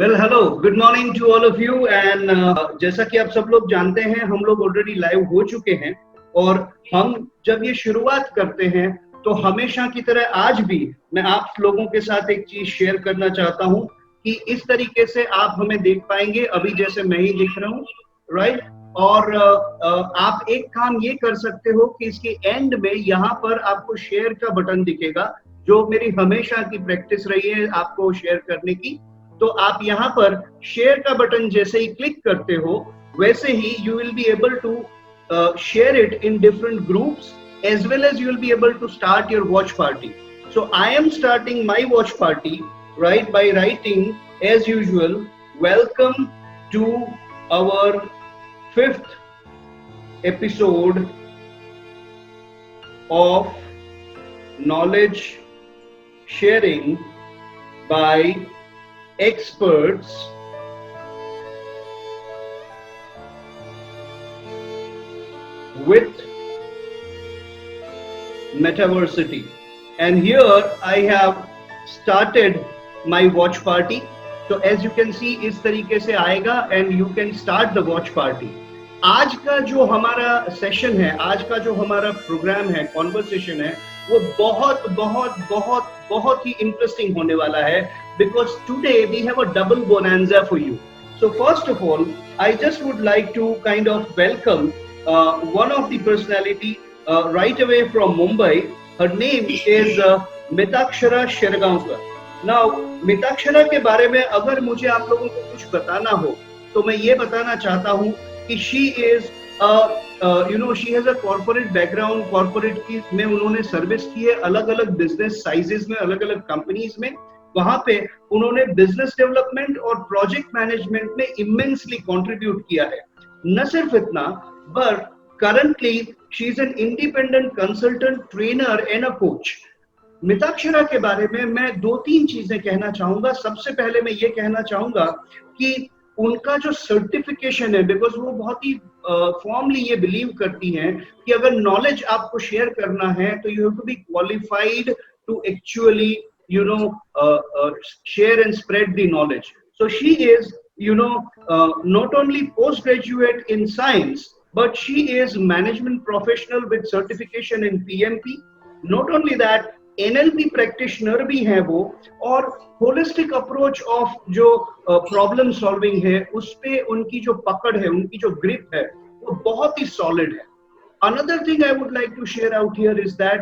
Well hello, good morning to all of you and जैसा कि आप सब लोग जानते हैं, हम लोग ऑलरेडी लाइव हो चुके हैं। और हम जब ये शुरुआत करते हैं तो हमेशा की तरह आज भी मैं आप लोगों के साथ एक चीज शेयर करना चाहता हूं कि इस तरीके से आप हमें देख पाएंगे, अभी जैसे मैं ही दिख रहा हूँ, राइट। और आप एक काम ये कर सकते हो कि इसके एंड में यहाँ पर आपको शेयर का बटन दिखेगा, जो मेरी हमेशा की प्रैक्टिस रही है आपको शेयर करने की। तो आप यहाँ पर शेयर का बटन जैसे ही क्लिक करते हो, वैसे ही you will be able to share it in different groups, as well as you will be able to start your watch party. So I am starting my watch party right by writing as usual, welcome to our 5th episode of knowledge sharing by experts with Metaversity. And here I have started my watch party. So as you can see, इस तरीके से आएगा and you can start the watch party. आज का जो हमारा session है, आज का जो हमारा प्रोग्राम है, कॉन्वर्सेशन है, वो बहुत बहुत बहुत बहुत ही इंटरेस्टिंग होने वाला है, because today we have a double bonanza for you. So first of all, I just would like to kind of welcome one of the personality right away from Mumbai. Her name is Mitakshara Shergaonkar. Now, Mitakshara के बारे में अगर मुझे आप लोगों को कुछ बताना हो तो मैं ये बताना चाहता हूँ कि she is she has a corporate background. Corporate की में उन्होंने सर्विस की है अलग अलग बिजनेस साइजेस में, अलग अलग कंपनीज में। वहां पे उन्होंने बिजनेस डेवलपमेंट और प्रोजेक्ट मैनेजमेंट में इमेंसली कंट्रीब्यूट किया है। न सिर्फ इतना, but currently she is an independent consultant, trainer and a coach. Mitakshara के बारे में मैं 2-3 चीजें कहना चाहूंगा। सबसे पहले मैं ये कहना चाहूंगा कि उनका जो सर्टिफिकेशन है, बिकॉज वो बहुत ही फॉर्मली ये बिलीव करती हैं कि अगर नॉलेज आपको शेयर करना है तो you have to be qualified to actually share and spread the knowledge. So she is not only postgraduate in science, but she is management professional with certification in PMP. Not only that, NLP practitioner भी है वो, और holistic approach of जो problem solving है उस पे उनकी जो पकड़ है, उनकी जो ग्रिप है, वो बहुत ही सॉलिड है। Another thing I would like to share out here is that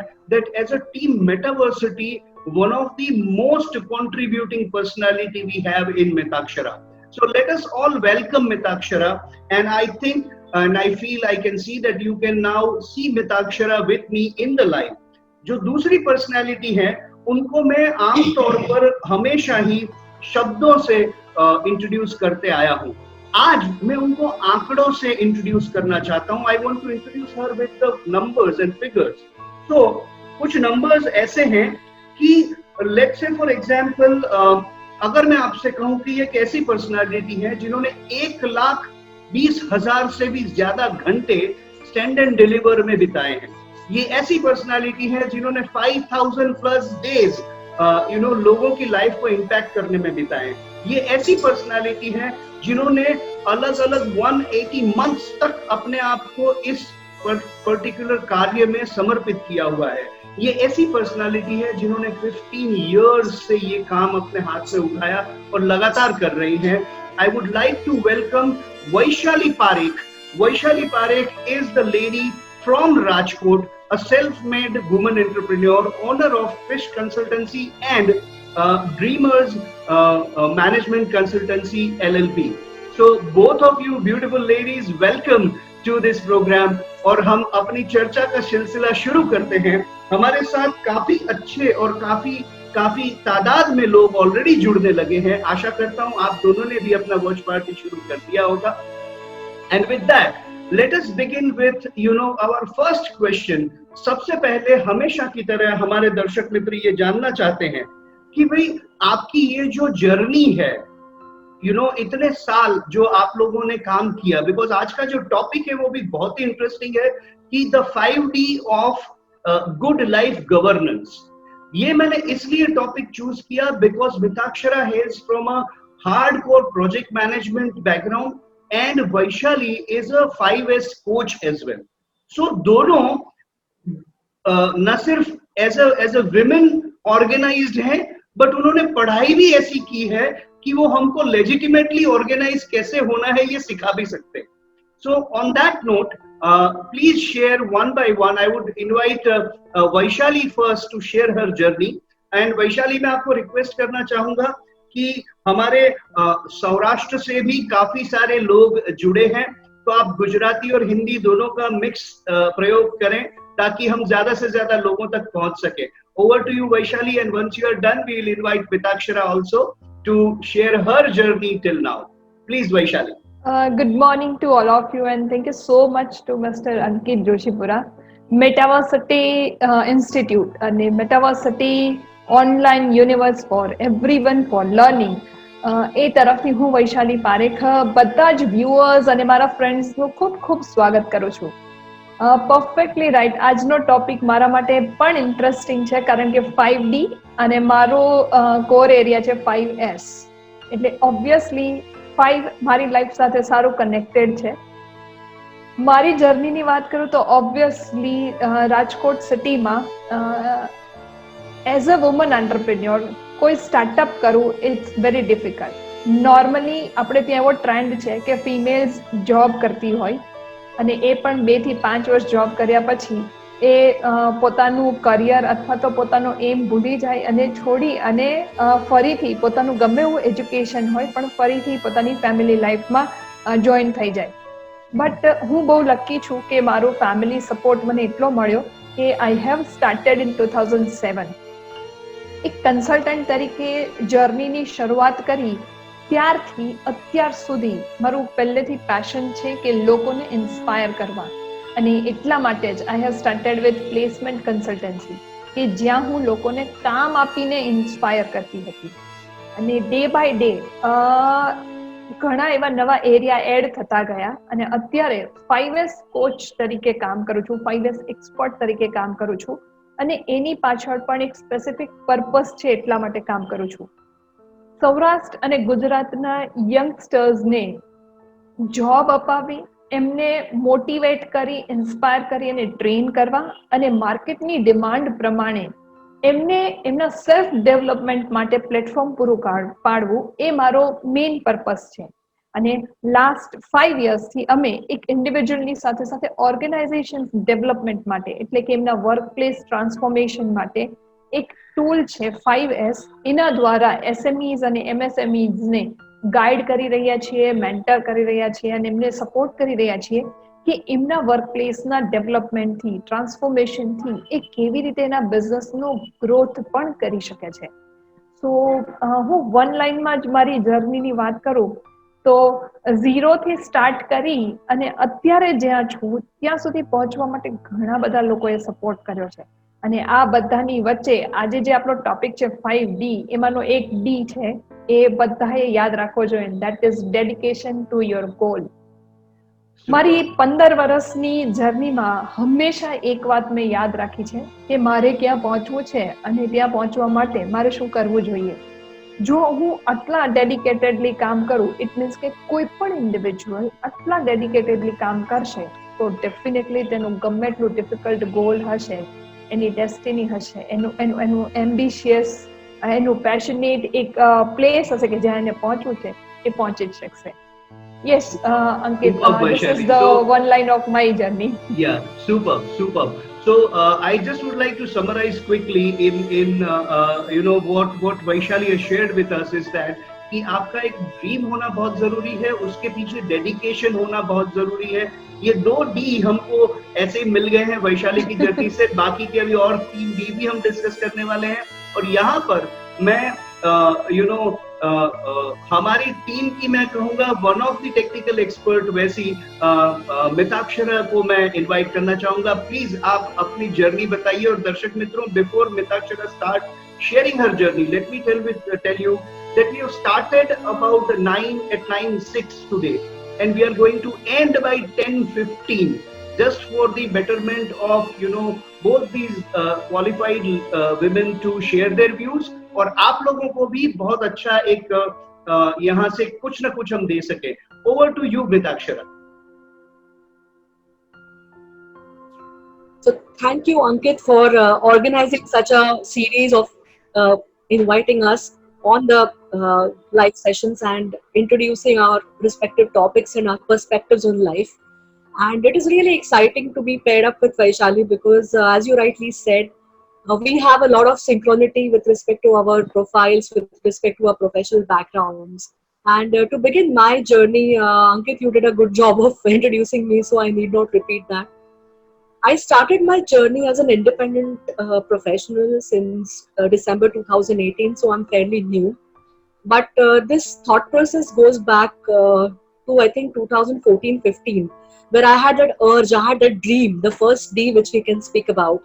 as a team Metaversity, one of the most contributing personality we have in Mitakshara. So let us all welcome Mitakshara, and I think and I feel I can see that you can now see Mitakshara with me in the live. जो दूसरी personality है उनको मैं आमतौर पर हमेशा ही शब्दों से इंट्रोड्यूस करते आया हूँ। आज मैं उनको आंकड़ों से इंट्रोड्यूस करना चाहता हूँ। I want to introduce her with the numbers and figures. तो कुछ नंबर्स ऐसे हैं कि लेट्स से फॉर एग्जांपल, अगर मैं आपसे कहूँ कि ये एक ऐसी पर्सनालिटी है जिन्होंने 1,20,000 से भी ज्यादा घंटे स्टैंड एंड डिलीवर में बिताए हैं। ये ऐसी पर्सनालिटी है जिन्होंने 5,000 प्लस डेज लोगों की लाइफ को इम्पैक्ट करने में बिताए हैं। ये ऐसी पर्सनालिटी है जिन्होंने अलग अलग 180 मंथ्स तक अपने आप को इस पर्टिकुलर कार्य में समर्पित किया हुआ है। ये ऐसी पर्सनालिटी है जिन्होंने 15 इयर्स से ये काम अपने हाथ से उठाया और लगातार कर रही हैं। I would like to welcome Vaishali Parekh. Vaishali Parekh is the lady from Rajkot, a self-made woman entrepreneur, owner of Fish Consultancy and Dreamers Management Consultancy LLP. So both of you beautiful ladies, welcome to this program. और हम अपनी चर्चा का सिलसिला शुरू करते हैं। हमारे साथ काफी अच्छे और काफी तादाद में लोग ऑलरेडी जुड़ने लगे हैं। आशा करता हूं आप दोनों ने भी अपना वॉच पार्टी शुरू कर दिया होगा। And with that, let us begin with our first question. सबसे पहले हमेशा की तरह हमारे दर्शक मित्र ये जानना चाहते हैं कि भाई आपकी ये जो जर्नी है, इतने साल जो आप लोगों ने काम किया, बिकॉज आज का जो टॉपिक है वो भी बहुत ही इंटरेस्टिंग है कि the 5D of good life governance. ये मैंने इसलिए टॉपिक चूज किया because Mitakshara हेल्स from a hardcore project management background, and Vaishali is a 5S coach as well. So दोनों न सिर्फ एज अ विमेन ऑर्गेनाइज्ड है, बट उन्होंने पढ़ाई भी ऐसी की है कि वो हमको लेजिटिमेटली ऑर्गेनाइज कैसे होना है ये सिखा भी सकते हैं. So on that note, please share one by one. I would invite Vaishali first to share her journey. And Vaishali, मैं आपको रिक्वेस्ट करना चाहूंगा कि हमारे सौराष्ट्र से भी काफी सारे लोग जुड़े हैं, तो आप गुजराती और हिंदी दोनों का मिक्स प्रयोग करें ताकि हम ज्यादा से ज्यादा लोगों तक पहुंच सके. Over to you, Vaishali, and once you are done, we will invite Mitakshara also to share her journey till now. Please, Vaishali. Good morning to all of you, and thank you so much to Mr. Ankit Joshipura, Metaversity Institute and Metaversity Online Universe for Everyone for Learning. એ તરફથી હું વૈશાલી પારેખ બધા જ viewers અને મારા ફ્રેન્ડ્સનું ખૂબ ખૂબ સ્વાગત કરું છું. Perfectly right. આજનો ટોપિક મારા માટે પણ ઇન્ટરેસ્ટિંગ છે કારણ કે 5D અને મારો કોર એરિયા છે 5S. એટલે ઓબ્વિયસલી 5 મારી લાઈફ સાથે સારું કનેક્ટેડ છે. મારી જર્નીની વાત કરું તો ઓબ્વિયસલી રાજકોટ સિટીમાં એઝ અ વુમન એન્ટરપ્રેન્યોર કોઈ સ્ટાર્ટઅપ કરવું ઇટ્સ વેરી ડિફિકલ્ટ. નોર્મલી આપણે ત્યાં એવો ટ્રેન્ડ છે કે ફિમેલ્સ જોબ કરતી હોય અને એ પણ 2 થી 5 વર્ષ જોબ કર્યા પછી એ પોતાનું કરિયર અથવા તો પોતાનો એમ ભૂલી જાય અને છોડી અને ફરીથી પોતાનું ગમે એવું એજ્યુકેશન હોય પણ ફરીથી પોતાની ફેમિલી લાઈફમાં જોઈન થઈ જાય. બટ હું બહુ લકી છું કે મારો ફેમિલી સપોર્ટ મને એટલો મળ્યો કે આઈ હેવ સ્ટાર્ટેડ ઇન 2007. એક કન્સલ્ટન્ટ તરીકે જર્નીની શરૂઆત કરી ત્યારથી અત્યાર સુધી મારું પહેલેથી પેશન છે કે લોકોને ઇન્સ્પાયર કરવા, અને એટલા માટે જ I have started with placement consultancy કે જ્યાં હું લોકોને કામ આપીને ઇન્સ્પાયર કરતી હતી. અને ડે બાય ડે ઘણા એવા નવા એરિયા એડ થતા ગયા અને અત્યારે 5S કોચ તરીકે કામ કરું છું, 5S એક્સપર્ટ તરીકે કામ કરું છું અને એની પાછળ પણ એક સ્પેસિફિક પર્પસ છે એટલા માટે કામ કરું છું. સૌરાષ્ટ્ર અને ગુજરાતના યંગસ્ટર્સને જોબ અપાવી, એમને મોટિવેટ કરી, ઇન્સ્પાયર કરી અને ટ્રેન કરવા અને માર્કેટની ડિમાન્ડ પ્રમાણે એમને એમના સેલ્ફ ડેવલપમેન્ટ માટે પ્લેટફોર્મ પૂરું પાડવું એ મારો મેઇન પર્પસ છે. અને લાસ્ટ 5 યર્સથી અમે એક ઇન્ડિવિજ્યુઅલની સાથે સાથે ઓર્ગેનાઇઝેશન ડેવલપમેન્ટ માટે એટલે કે એમના વર્ક પ્લેસ ટ્રાન્સફોર્મેશન માટે એક ટૂલ છે 5S. એના દ્વારા SMEs અને MSMEs ને ગાઈડ કરી રહ્યા છીએ, મેન્ટર કરી રહ્યા છીએ અને એમને સપોર્ટ કરી રહ્યા છીએ કે એમના વર્ક પ્લેસના ડેવલપમેન્ટથી, ટ્રાન્સફોર્મેશનથી એ કેવી રીતે એના બિઝનેસનો ગ્રોથ પણ કરી શકે છે. સો હું 1 લાઈનમાં જ મારી જર્નીની વાત કરું તો 0થી સ્ટાર્ટ કરી અને અત્યારે જ્યાં છું ત્યાં સુધી પહોંચવા માટે ઘણા બધા લોકોએ સપોર્ટ કર્યો છે. અને આ બધાની વચ્ચે આજે જે આપણો ટોપિક છે 5D, એમાંનો એક D છે એ બધાએ યાદ રાખવો જોઈએ, that is dedication to your goal. મારી 15 વર્ષની જર્નીમાં હંમેશા એક વાત મેં યાદ રાખી છે કે મારે ક્યાં પહોંચવું છે અને ત્યાં પહોંચવા માટે મારે શું કરવું જોઈએ. જો હું આટલા ડેડિકેટેડલી કામ કરું, ઇટ મીન્સ કે કોઈ પણ ઇન્ડિવિજ્યુઅલ આટલા ડેડિકેટેડલી કામ કરશે તો ડેફિનેટલી તેનું ગમે એટલું ડિફિકલ્ટ ગોલ હશે, એની ડેસ્ટિની હશે, એનું એમ્બિશિયસ, એનું પેશનેટ એક પ્લેસ હશે કે જ્યાં એને પહોંચવું છે એ પહોંચી જ શકશે. Yes, Ankit, this is the 1 line of my journey. Yeah, superb. So I just would like to summarize quickly in what Vaishali has shared with us is that कि आपका एक ड्रीम होना बहुत जरूरी है, उसके पीछे डेडिकेशन होना बहुत जरूरी है. ये 2 D हमको ऐसे मिल गए हैं वैशाली की जर्नी से. बाकी के अभी और 3 D भी हम डिस्कस करने वाले हैं. और यहाँ पर मैं हमारी टीम की मैं कहूँगा one of the technical expert वैसी मिताक्षरा को मैं इनवाइट करना चाहूँगा. प्लीज आप अपनी जर्नी बताइए. और दर्शक मित्रों, before Mitakshara start sharing her journey, let me tell you that we have started about 9:06 today and we are going to end by 10:15 just for the betterment of both these qualified women to share their views. और आप लोगों को भी बहुत अच्छा एक यहाँ से कुछ ना कुछ हम दे सके. Over to you, Mitakshara. So thank you, Ankit, for organizing such a series of inviting us on the live sessions and introducing our respective topics and our perspectives on life. And it is really exciting to be paired up with Vaishali because, as you rightly said, we have a lot of synchronity with respect to our profiles, with respect to our professional backgrounds. And to begin my journey, Ankit, you did a good job of introducing me, so I need not repeat that. I started my journey as an independent professional since December 2018, so I'm fairly new. But this thought process goes back to, I think, 2014-15, where I had that urge, I had that dream, the first D which we can speak about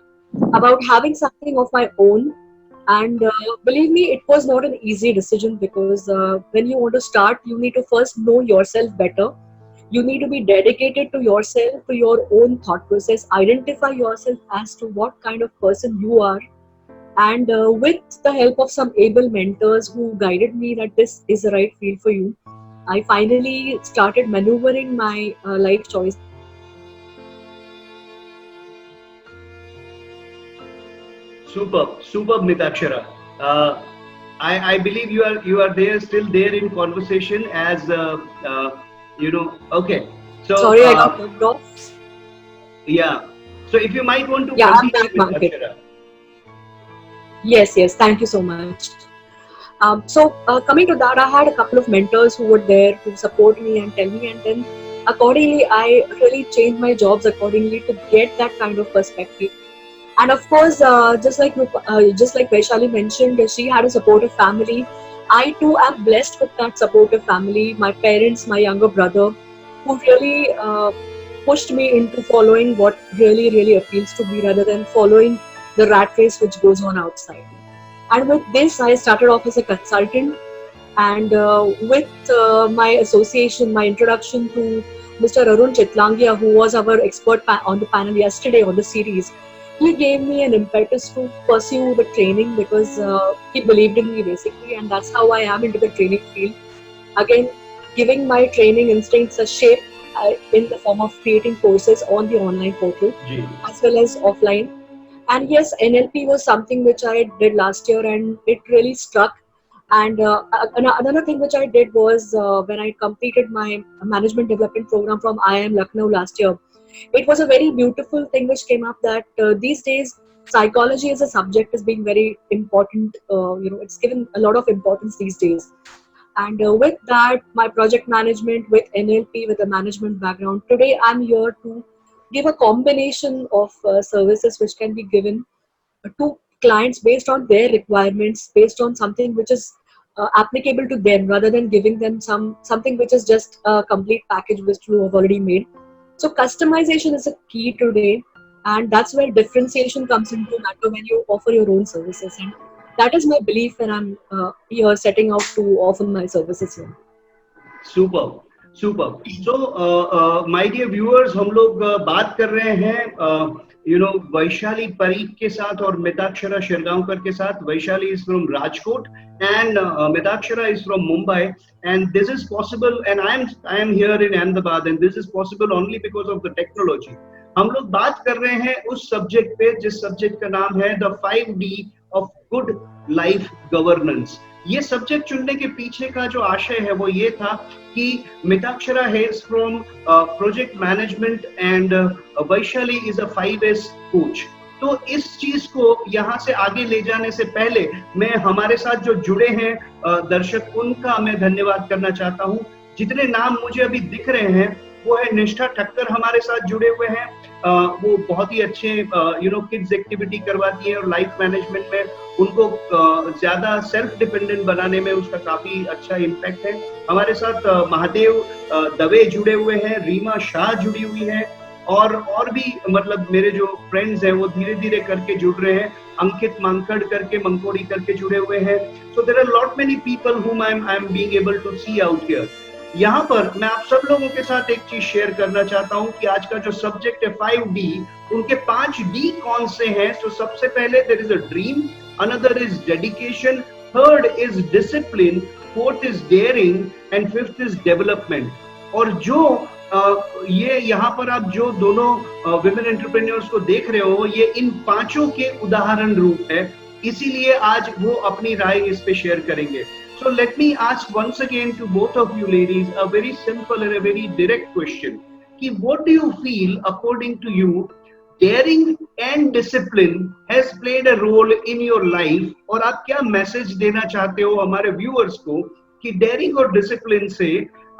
having something of my own. And believe me, it was not an easy decision because when you want to start, you need to first know yourself better. You need to be dedicated to yourself, to your own thought process, identify yourself as to what kind of person you are. And with the help of some able mentors who guided me that this is the right field for you, I finally started maneuvering my life choice. Superb, Mitakshara. I believe you are there, still there in conversation as Okay. So sorry, I got cut off. Yeah. So if you might want to I'm continue, back, Mitakshara. Yes. Thank you so much. So coming to that, I had a couple of mentors who were there to support me and tell me, and then accordingly, I really changed my jobs accordingly to get that kind of perspective. And of course, just like Vaishali mentioned, she had a supportive family. I too am blessed with that supportive family. My parents, my younger brother, who really pushed me into following what really, really appeals to me rather than following the rat race which goes on outside. And with this, I started off as a consultant. And with my association, my introduction to Mr. Arun Chitlangia, who was our expert on the panel yesterday on the series, he gave me an impetus to pursue the training because he believed in me basically, and that's how I am into the training field. Again, giving my training instincts a shape in the form of creating courses on the online portal as well as offline. And yes, NLP was something which I did last year and it really struck. And another thing which I did was when I completed my management development program from IIM Lucknow last year, it was a very beautiful thing which came up that these days psychology as a subject is being very important. It's given a lot of importance these days. And with that, my project management with NLP, with a management background, today I'm here to give a combination of services which can be given to clients based on their requirements, based on something which is applicable to them, rather than giving them something which is just a complete package which you have already made. So customization is a key today, and that's where differentiation comes into matter when you offer your own services. And that is my belief when I'm here setting out to offer my services here. Superb. So, my dear viewers, हम लोग बात कर रहे हैं वैशाली परीख के साथ और मिताक्षरा शिरगांवकर के साथ. Vaishali is from Rajkot and Mitakshara is from Mumbai, and this is possible, and I am here in Ahmedabad, and this is possible only because of the technology. हम लोग बात कर रहे हैं उस सब्जेक्ट पे जिस सब्जेक्ट का नाम है the 5D of good life governance. ये सब्जेक्ट चुनने के पीछे का जो आशय है वो ये था कि Mitakshara हेल्स from project management and Vaishali is a 5S coach. तो इस चीज को यहाँ से आगे ले जाने से पहले मैं हमारे साथ जो जुड़े हैं दर्शक, उनका मैं धन्यवाद करना चाहता हूँ. जितने नाम मुझे अभी दिख रहे हैं वो है निष्ठा ठक्कर हमारे साथ जुड़े हुए हैं. वो बहुत ही अच्छे किड्स एक्टिविटी करवाती है और लाइफ मैनेजमेंट में उनको ज्यादा सेल्फ डिपेंडेंट बनाने में उसका काफी अच्छा इम्पैक्ट है. हमारे साथ महादेव दवे जुड़े हुए हैं, रीमा शाह जुड़ी हुई है और भी मतलब मेरे जो फ्रेंड्स हैं वो धीरे धीरे करके जुड़ रहे हैं. अंकित मांकड़ करके मंकोड़ी करके जुड़े हुए हैं. So there are lot many people whom I am being able to see out here. यहाँ पर मैं आप सब लोगों के साथ एक चीज शेयर करना चाहता हूँ कि आज का जो सब्जेक्ट है 5D, उनके 5D कौन से हैं. तो सबसे पहले there is a dream, another is dedication, third is discipline, fourth is daring and fifth is development. और जो ये यहाँ पर आप जो दोनों विमेन एंटरप्रेन्योर्स को देख रहे हो, ये इन पांचों के उदाहरण रूप है, इसीलिए आज वो अपनी राय इस पे शेयर करेंगे. So let me ask once again to both of you ladies a very simple and a very direct question. कि what do you feel, according to you, daring and discipline has played a role in your life? और आप क्या message देना चाहते हो हमारे viewers को कि daring और discipline से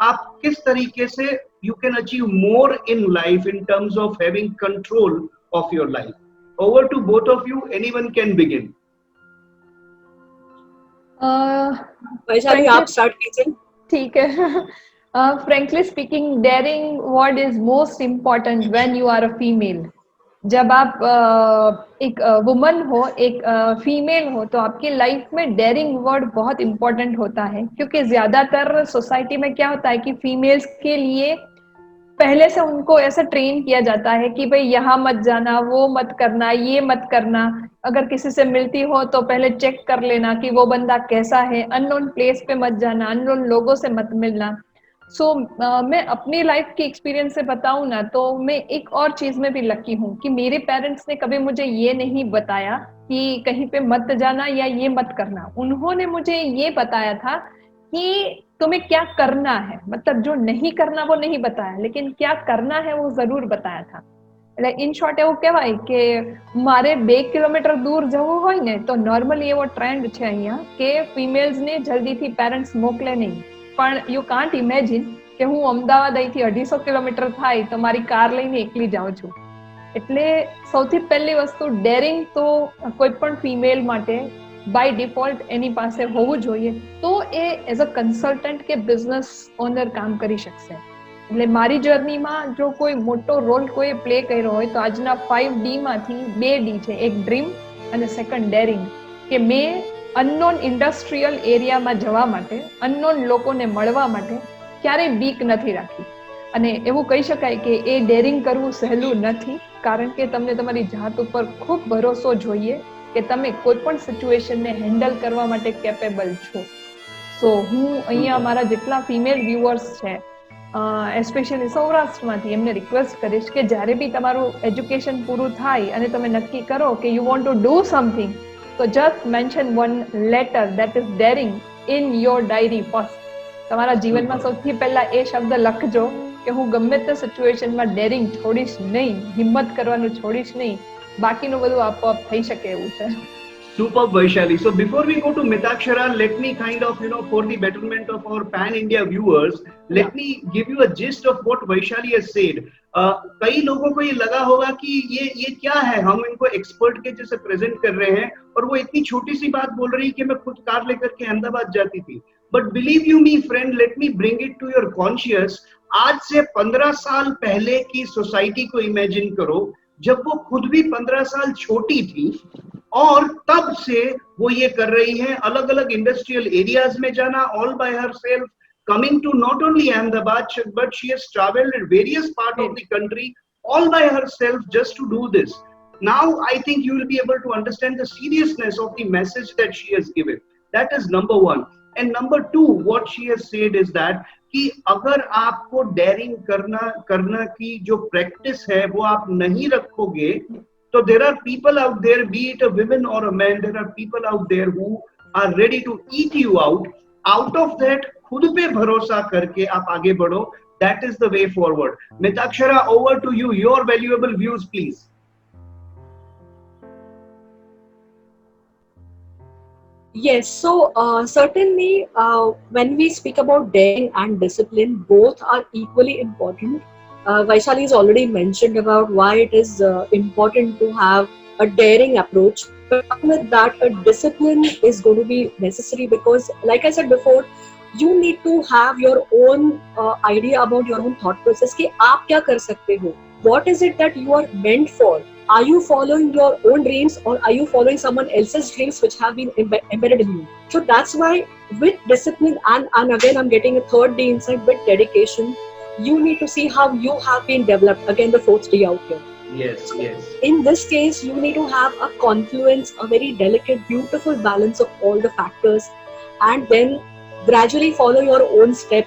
आप किस तरीके से you can achieve more in life in terms of having control of your life? Over to both of you. Anyone can begin. Vaishali आप स्टार्ट कीजिए. ठीक है. Frankly speaking, daring what is most important when you are a female. जब आप एक woman हो, एक female हो, तो आपकी लाइफ में डेयरिंग वर्ड बहुत इम्पोर्टेंट होता है, क्योंकि ज्यादातर सोसाइटी में क्या होता है कि फीमेल्स के लिए पहले से उनको ऐसा ट्रेन किया जाता है कि भाई यहाँ मत जाना, वो मत करना, ये मत करना, अगर किसी से मिलती हो तो पहले चेक कर लेना कि वो बंदा कैसा है, अननोन प्लेस पे मत जाना, अननोन लोगों से मत मिलना. सो मैं अपनी लाइफ की एक्सपीरियंस से बताऊं ना, तो मैं एक और चीज में भी लकी हूँ कि मेरे पेरेंट्स ने कभी मुझे ये नहीं बताया कि कहीं पे मत जाना या ये मत करना. उन्होंने मुझे ये बताया था कि तुम्हें क्या करना है, मतलब जो नहीं करना वो नहीं बताया, लेकिन क्या करना है वो जरूर बताया था. इन शॉर्ट એવું કહેવાય કે મારે 2 કિલોમીટર દૂર જવું હોય ને, તો નોર્મલી એવો ટ્રેન્ડ છે અહીંયા કે ફિમેલ્સ ને જલ્દીથી પેરેન્ટ્સ મોકલે નહીં. પણ યુ કાન્ટ ઇમેજિન કે હું અમદાવાદ અહીંથી 250 કિલોમીટર થાય તો મારી કાર લઈને એકલી જાઉં છું. એટલે સૌથી પહેલી વસ્તુ ડેરિંગ તો કોઈ પણ ફિમેલ માટે બાય ડિફોલ્ટ એની પાસે હોવું જોઈએ, તો એ એઝ અ કન્સલ્ટન્ટ કે બિઝનેસ ઓનર કામ કરી શકશે. એટલે મારી જર્નીમાં જો કોઈ મોટો રોલ કોઈ પ્લે કર્યો હોય તો આજના 5D માંથી 2D છે, એક ડ્રીમ અને સેકન્ડ ડેરિંગ. કે મેં અનનોન ઇન્ડસ્ટ્રીયલ એરિયામાં જવા માટે, અનનોન લોકોને મળવા માટે ક્યારેય બીક નથી રાખી. અને એવું કહી શકાય કે એ ડેરિંગ કરવું સહેલું નથી, કારણ કે તમને તમારી જાત ઉપર ખૂબ ભરોસો જોઈએ કે તમે કોઈ પણ સિચ્યુએશનને હેન્ડલ કરવા માટે કેપેબલ છો. સો હું અહીંયા મારા જેટલા ફિમેલ વ્યુઅર્સ છે, એસ્પેશિયલી સૌરાષ્ટ્રમાંથી, એમને રિક્વેસ્ટ કરીશ કે જ્યારે બી તમારું એજ્યુકેશન પૂરું થાય અને તમે નક્કી કરો કે you want to do something, તો just mention one letter that is daring in your diary first. તમારા જીવનમાં સૌથી પહેલા એ શબ્દ લખજો કે હું ગમે તે સિચ્યુએશનમાં ડેરિંગ છોડીશ નહીં, હિંમત કરવાનું છોડીશ નહીં, બાકીનું બધું આપોઆપ થઈ શકે એવું છે. Superb, Vaishali. So before we go to Mitakshara, let me kind of, for the betterment of our pan-India viewers, let me give you a gist of what Vaishali has said. कई लोगों को ये लगा होगा कि ये क्या है, हम इनको एक्सपर्ट के जैसे प्रेजेंट कर रहे हैं और वो इतनी छोटी सी बात बोल रही कि मैं खुद कार लेकर के अहमदाबाद जाती थी. But believe you me, friend, let me bring it to your conscious. आज से 15 साल पहले की सोसाइटी को इमेजिन करो, जब वो खुद भी 15 साल छोटी थी और तब से वो ये कर रही है, अलग अलग इंडस्ट्रियल एरियाज में जाना, all by herself, coming to not only Ahmedabad but she has traveled at various parts of the country all by herself just to do this. Now I think you will be able to understand the seriousness of the message that she has given. That is number one. And number two, what she has said is that कि अगर आपको dairying करना की जो practice है वो आप नहीं रखोगे, so there are people out there, be it a woman or a man, there are people out there who are ready to eat you out. Out of that, खुद पे भरोसा करके आप आगे बढ़ो. That is the way forward. Mitakshara, over to you. Your valuable views, please. Yes, so certainly when we speak about daring and discipline, both are equally important. Vaishali has already mentioned about why it is important to have a daring approach. But with that, a discipline is going to be necessary because, like I said before, you need to have your own idea about your own thought process. कि आप क्या कर सकते हो? What is it that you are meant for? Are you following your own dreams or are you following someone else's dreams which have been embedded in you? So that's why with discipline and again I'm getting a third D inside, with dedication, you need to see how you have been developed. Again, the fourth D out here. Yes, yes. In this case, you need to have a confluence, a very delicate, beautiful balance of all the factors, and then gradually follow your own step.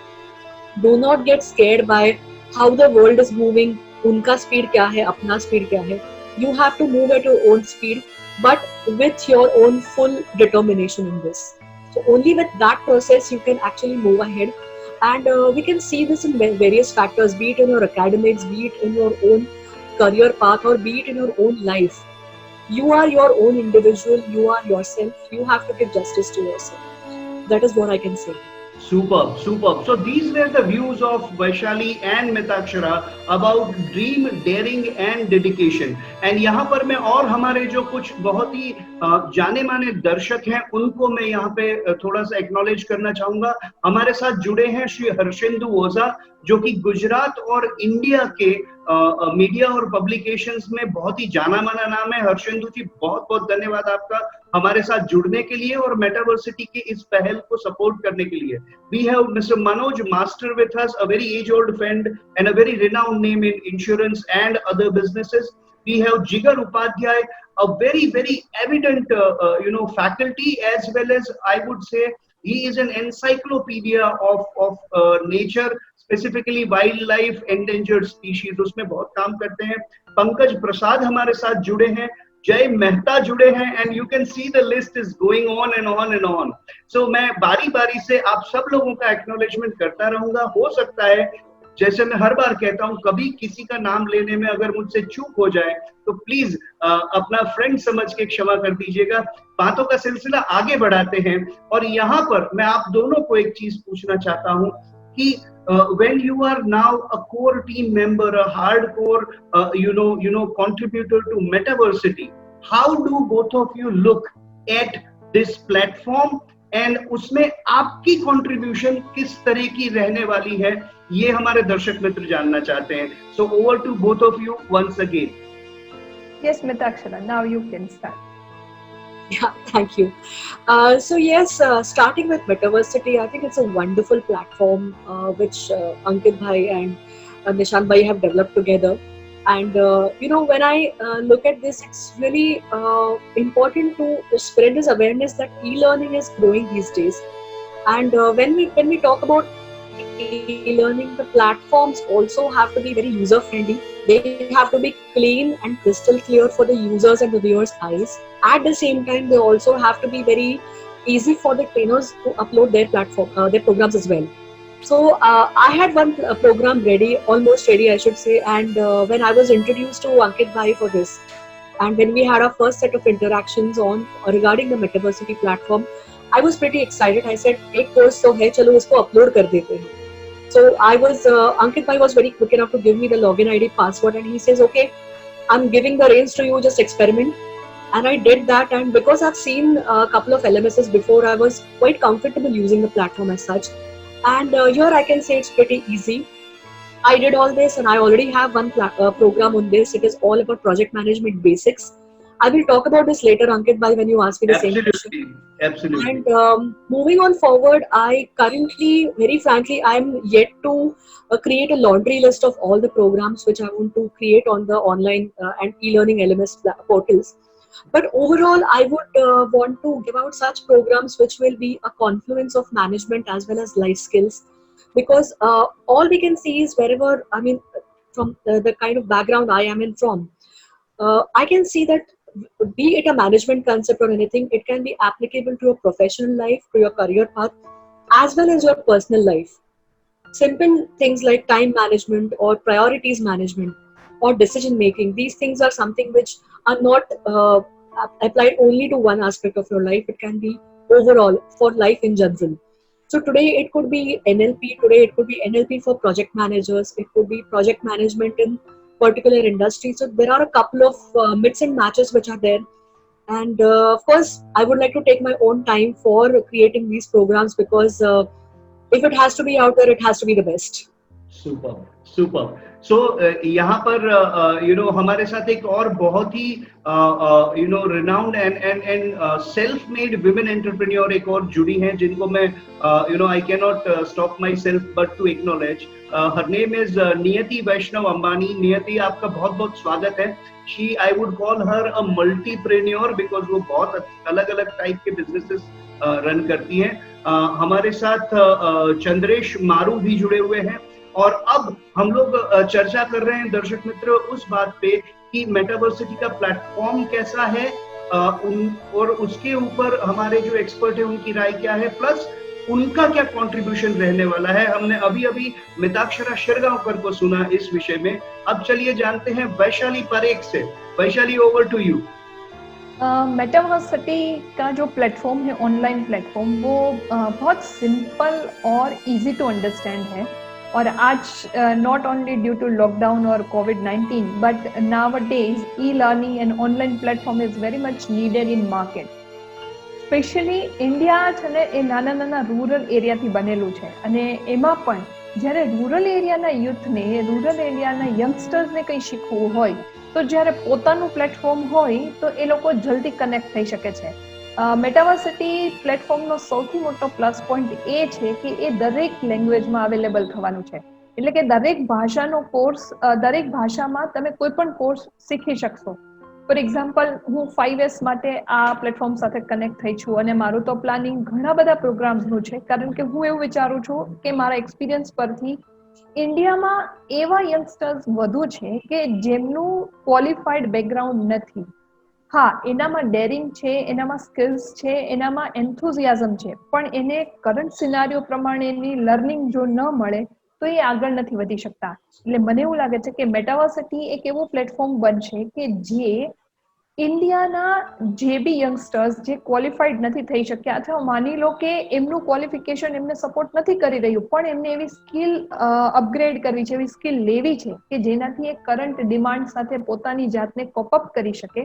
Do not get scared by how the world is moving. उनका speed क्या है, अपना speed क्या है. You have to move at your own speed, but with your own full determination in this. So only with that process you can actually move ahead. And we can see this in various factors, be it in your academics, be it in your own career path, or be it in your own life. You are your own individual, you are yourself, you have to give justice to yourself. That is what I can say. Superb, superb. So these were the views of Vaishali and Mitakshara about dream, daring and dedication. And यहाँ पर मैं और हमारे जो कुछ बहुत ही जाने माने दर्शक हैं उनको मैं यहाँ पे थोड़ा सा एक्नॉलेज करना चाहूंगा. हमारे साथ जुड़े हैं श्री हर्षेंदु ओझा, जो कि गुजरात और इंडिया के मीडिया और पब्लिकेशंस में बहुत ही जाना माना नाम है. हर्षेंदु जी, बहुत बहुत धन्यवाद आपका हमारे साथ जुड़ने के लिए और मेटावर्सिटी की इस पहल को सपोर्ट करने के लिए. We have Mr. Manoj Master with us, a very age-old friend and a very renowned name in insurance and other businesses. We have Jigar Upadhyay, a very very evident faculty, as well as I would say he is an encyclopedia of nature, specifically wildlife, endangered species. उसमें बहुत काम करते हैं. पंकज प्रसाद हमारे साथ जुड़े हैं, जय मेहता जुड़े हैं, and you can see the list is going on and on and on. So मैं बारी बारी से आप सब लोगों का एक्नॉलेजमेंट करता रहूंगा. हो सकता है, जैसे मैं हर बार कहता हूं, कभी किसी का नाम लेने में अगर मुझसे चूक हो जाए तो प्लीज अपना फ्रेंड समझ के क्षमा कर दीजिएगा. बातों का सिलसिला आगे बढ़ाते हैं और यहाँ पर मैं आप दोनों को एक चीज पूछना चाहता हूँ कि when you are now a core team member, a hardcore contributor to Metaversity, how do both of you look at this platform and उसमें आपकी contribution किस तरह की रहने वाली है, ये हमारे दर्शक मित्र जानना चाहते हैं. So over to both of you once again. Yes, Mitakshara, now you can start. Yeah, thank you. So yes, starting with Metaversity, I think it's a wonderful platform which Ankit Bhai and Nishant Bhai have developed together. And when I look at this, it's really important to spread this awareness that e-learning is growing these days. And when we talk about e-learning, the platforms also have to be very user-friendly. They have to be clean and crystal clear for the users and the viewers' eyes. At the same time, they also have to be very easy for the trainers to upload their programs as well. So I had one program ready, almost ready, I should say. And when I was introduced to Ankit Bhai for this, and when we had our first set of interactions regarding the Metaversity platform, I was pretty excited. I said, "एक course तो है, चलो इसको upload कर देते हैं." So Ankit Bhai was very quick enough to give me the login ID, password, and he says, "Okay, I'm giving the reins to you, just experiment." And I did that, and because I've seen a couple of LMSs before, I was quite comfortable using the platform as such. And here I can say it's pretty easy. I did all this, and I already have one program on this. It is all about project management basics. I will talk about this later, Ankit Bhai, when you ask me the same question. Absolutely. And moving on forward, I currently, very frankly, I'm yet to create a laundry list of all the programs which I want to create on the online and e-learning LMS portals. But overall, I would want to give out such programs which will be a confluence of management as well as life skills. Because all we can see is wherever, from the kind of background I am in from, I can see that be it a management concept or anything, it can be applicable to your professional life, to your career path, as well as your personal life. Simple things like time management or priorities management or decision making, these things are something which are not applied only to one aspect of your life. It can be overall for life in general. So today it could be NLP, today it could be NLP for project managers, it could be project management in particular industry. So there are a couple of mix and matches which are there, and of course I would like to take my own time for creating these programs, because if it has to be out there, it has to be the best. Superb. So यहाँ पर हमारे साथ एक और बहुत ही renowned and self-made women entrepreneur एक और जुड़ी हैं, जिनको मैं I cannot stop myself but to acknowledge. Her name is Niyati Vaishnav Ambani. Niyati, आपका बहुत बहुत स्वागत है. I would call her a multipreneur because वो बहुत अलग अलग टाइप के businesses रन करती हैं। हमारे साथ चंद्रेश मारू भी जुड़े हुए हैं और अब हम लोग चर्चा कर रहे हैं दर्शक मित्र उस बात पे कि मेटावर्सिटी का प्लेटफॉर्म कैसा है, और उसके ऊपर हमारे जो एक्सपर्ट है उनकी राय क्या है, प्लस उनका क्या कंट्रीब्यूशन रहने वाला है। हमने अभी अभी मिताक्षरा शिरगांवकर को सुना इस विषय में। अब चलिए जानते हैं वैशाली परेख से। Vaishali, over to you. Metaversity का जो प्लेटफॉर्म है, ऑनलाइन प्लेटफॉर्म, वो बहुत सिंपल और इजी टू अंडरस्टैंड है। और आज not only due to lockdown और कोविड-19 but nowadays e-learning and online platform is very much needed in market. Specially India છે ને એ નાના નાના રૂરલ એરિયાથી બનેલું છે અને એમાં પણ જ્યારે રૂરલ એરિયાના યુથને, રૂરલ એરિયાના યંગસ્ટર્સને કંઈ શીખવું હોય તો જ્યારે પોતાનું પ્લેટફોર્મ હોય તો એ લોકો જલ્દી કનેક્ટ થઈ શકે છે. મેટાવર્સિટી પ્લેટફોર્મનો સૌથી મોટો પ્લસ પોઈન્ટ એ છે કે એ દરેક લેંગ્વેજમાં અવેલેબલ થવાનું છે. એટલે કે દરેક ભાષાનો કોર્સ, દરેક ભાષામાં તમે કોઈ પણ કોર્સ શીખી શકશો. ફોર એક્ઝામ્પલ, હું 5S માટે આ પ્લેટફોર્મ સાથે કનેક્ટ થઈ છું અને મારું તો પ્લાનિંગ ઘણા બધા પ્રોગ્રામ્સનું છે, કારણ કે હું એવું વિચારું છું કે મારા એક્સપિરિયન્સ પરથી ઇન્ડિયામાં એવા યંગસ્ટર્સ વધુ છે કે જેમનું ક્વોલિફાઈડ બેકગ્રાઉન્ડ નથી. હા, એનામાં ડેરિંગ છે, એનામાં સ્કિલ્સ છે, એનામાં એન્થુઝિયાઝમ છે, પણ એને કરંટ સિનારીઓ પ્રમાણેની લર્નિંગ જો ન મળે તો એ આગળ નથી વધી શકતા. એટલે મને એવું લાગે છે કે મેટાવર્સિટી એક એવું પ્લેટફોર્મ બનશે કે જે ઇન્ડિયાના જે બી યંગસ્ટર્સ જે ક્વોલિફાઈડ નથી થઈ શક્યા, અથવા માની લો કે એમનું ક્વોલિફિકેશન એમને સપોર્ટ નથી કરી રહ્યું, પણ એમને એવી સ્કિલ અપગ્રેડ કરવી છે, એવી સ્કિલ લેવી છે કે જેનાથી એ કરંટ ડિમાન્ડ સાથે પોતાની જાતને કોપ અપ કરી શકે,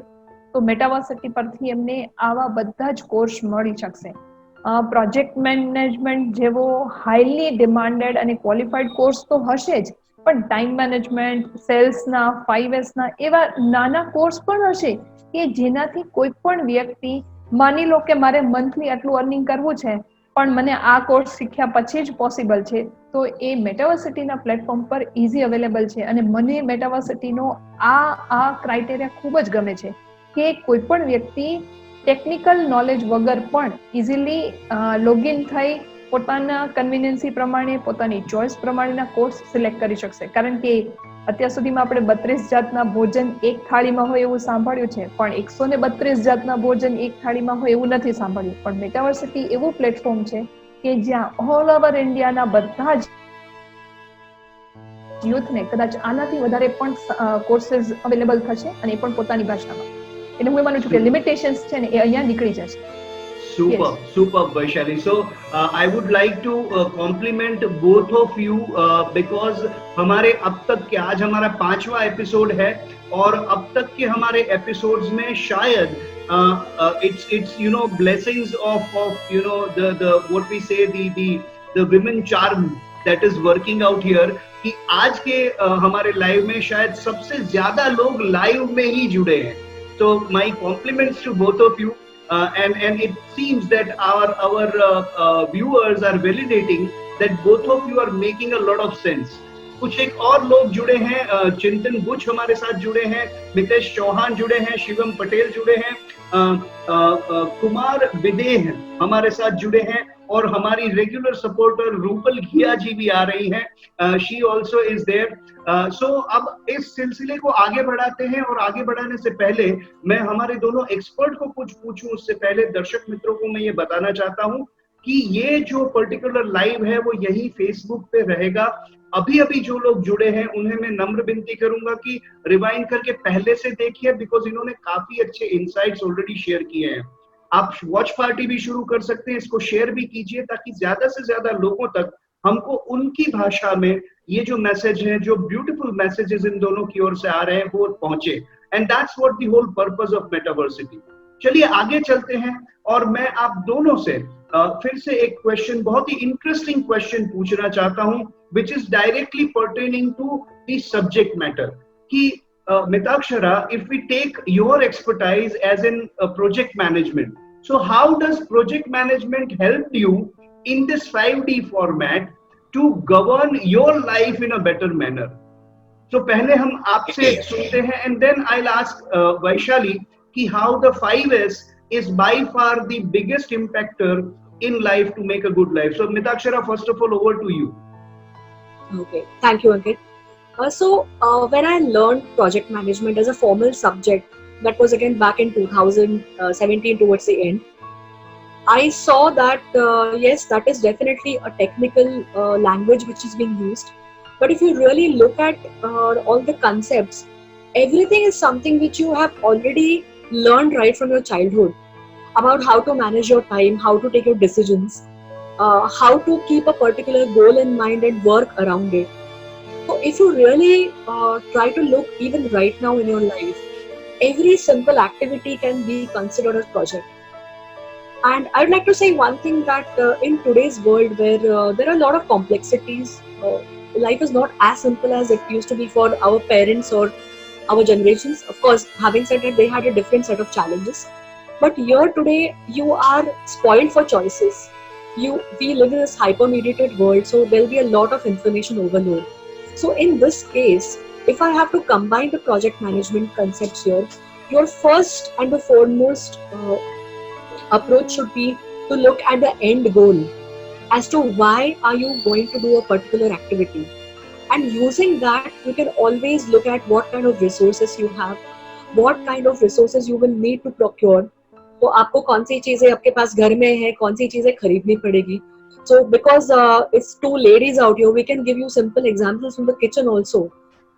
તો મેટાવર્સિટી પરથી એમને આવા બધા જ કોર્સ મળી શકશે. પ્રોજેક્ટ મેનેજમેન્ટ જેવો હાઈલી ડિમાન્ડેડ અને ક્વોલિફાઈડ કોર્સ તો હશે જ, પણ ટાઈમ મેનેજમેન્ટ, સેલ્સના, 5Sના એવા નાના કોર્સ પણ હશે કે જેનાથી કોઈ પણ વ્યક્તિ, માની લો કે મારે મંથલી આટલું અર્નિંગ કરવું છે પણ મને આ કોર્સ શીખ્યા પછી જ પોસિબલ છે, તો એ મેટાવર્સિટીના પ્લેટફોર્મ પર ઇઝી અવેલેબલ છે. અને મને મેટાવર્સિટીનો આ ક્રાઇટેરિયા ખૂબ જ ગમે છે કે કોઈ પણ વ્યક્તિ ટેકનિકલ નોલેજ વગર પણ ઇઝીલી લોગિન થઈ પોતાના કન્વિનિયન્સી પ્રમાણે, પોતાની ચોઇસ પ્રમાણેના કોર્સ સિલેક્ટ કરી શકશે. કારણ કે અત્યાર સુધીમાં આપણે 32 જાતના ભોજન એક થાળીમાં હોય એવું સાંભળ્યું છે, પણ 132 જાતના ભોજન એક થાળીમાં હોય એવું નથી સાંભળ્યું. પણ મેટાવર્સિટી એવું પ્લેટફોર્મ છે કે જ્યાં ઓલ ઓવર ઇન્ડિયાના બધા જ યુથને કદાચ આનાથી વધારે પણ કોર્सेस અવેલેબલ થશે અને એ પણ પોતાની ભાષામાં. એટલે હું માનું છું કે લિમિટેશન્સ છે ને એ અહીંયા નીકળી જશે. Super, Vaishali. So I would like to compliment both of you because हमारे अब तक के, आज हमारा 5वां एपिसोड है और अब तक के हमारे एपिसोड्स में शायद it's you know blessings of you know the what we say the women charm that is working out here कि आज के हमारे लाइव में शायद सबसे ज्यादा लोग लाइव में ही जुड़े हैं. So my compliments to both of you. And it seems that our viewers are validating that both of you are making a lot of sense. कुछ एक और लोग जुड़े हैं, चिंतन बुच हमारे साथ जुड़े हैं, मितेश चौहान जुड़े हैं, शिवम पटेल जुड़े हैं, कुमार विदेह हमारे साथ जुड़े हैं और हमारी रेगुलर सपोर्टर रूपल घिया जी भी आ रही हैं. She also is there. So अब इस सिलसिले को आगे बढ़ाते हैं और आगे बढ़ाने से पहले मैं हमारे दोनों एक्सपर्ट को कुछ पूछूं उससे पहले दर्शक मित्रों को मैं ये बताना चाहता हूं कि ये जो पर्टिकुलर लाइव है वो यही फेसबुक पे रहेगा. अभी जो लोग जुड़े हैं उन्हें मैं नम्र विनती करूंगा कि रिवाइंड करके पहले से देखिए, बिकॉज इन्होंने काफी अच्छे इंसाइट्स ऑलरेडी शेयर किए हैं. आप वॉच पार्टी भी शुरू कर सकते हैं, इसको शेयर भी कीजिए ताकि ज्यादा से ज्यादा लोगों तक हमको उनकी भाषा में ये जो मैसेज है, जो ब्यूटीफुल मैसेजेस इन दोनों की ओर से आ रहे हैं, वो पहुंचे. And that's what the whole purpose of Metaversity. चलिए आगे चलते हैं और मैं आप दोनों से फिर से एक क्वेश्चन, बहुत ही इंटरेस्टिंग क्वेश्चन पूछना चाहता हूं, which is directly pertaining to the subject matter. कि Mitakshara, if we take your expertise as in project management, so how does project management help you in this 5D format to govern your life in a better manner? So पहले हम आपसे सुनते हैं and then I'll ask Vaishali कि how the 5S is by far the biggest impactor in life to make a good life. So Mitakshara, first of all, over to you. Okay, thank you, Ankit. When I learned project management as a formal subject, that was again back in 2017 towards the end, I saw that yes, that is definitely a technical language which is being used. But if you really look at all the concepts, everything is something which you have already learned right from your childhood about how to manage your time, how to take your decisions, how to keep a particular goal in mind and work around it. So if you really try to look even right now in your life, every simple activity can be considered a project. And I'd like to say one thing that in today's world where there are a lot of complexities, life is not as simple as it used to be for our parents or our generations. Of course, having said that, they had a different set of challenges. But here today, you are spoiled for choices. We live in this hyper-mediated world, so there'll be a lot of information overload. So in this case, if I have to combine the project management concepts here, your first and the foremost approach should be to look at the end goal as to why are you going to do a particular activity, and using that you can always look at what kind of resources you have, what kind of resources you will need to procure. तो आपको कौन सी चीजें आपके पास घर में है, कौन सी चीजें खरीदनी पड़ेगी. So because it's two ladies out here, we can give you simple examples from the kitchen also.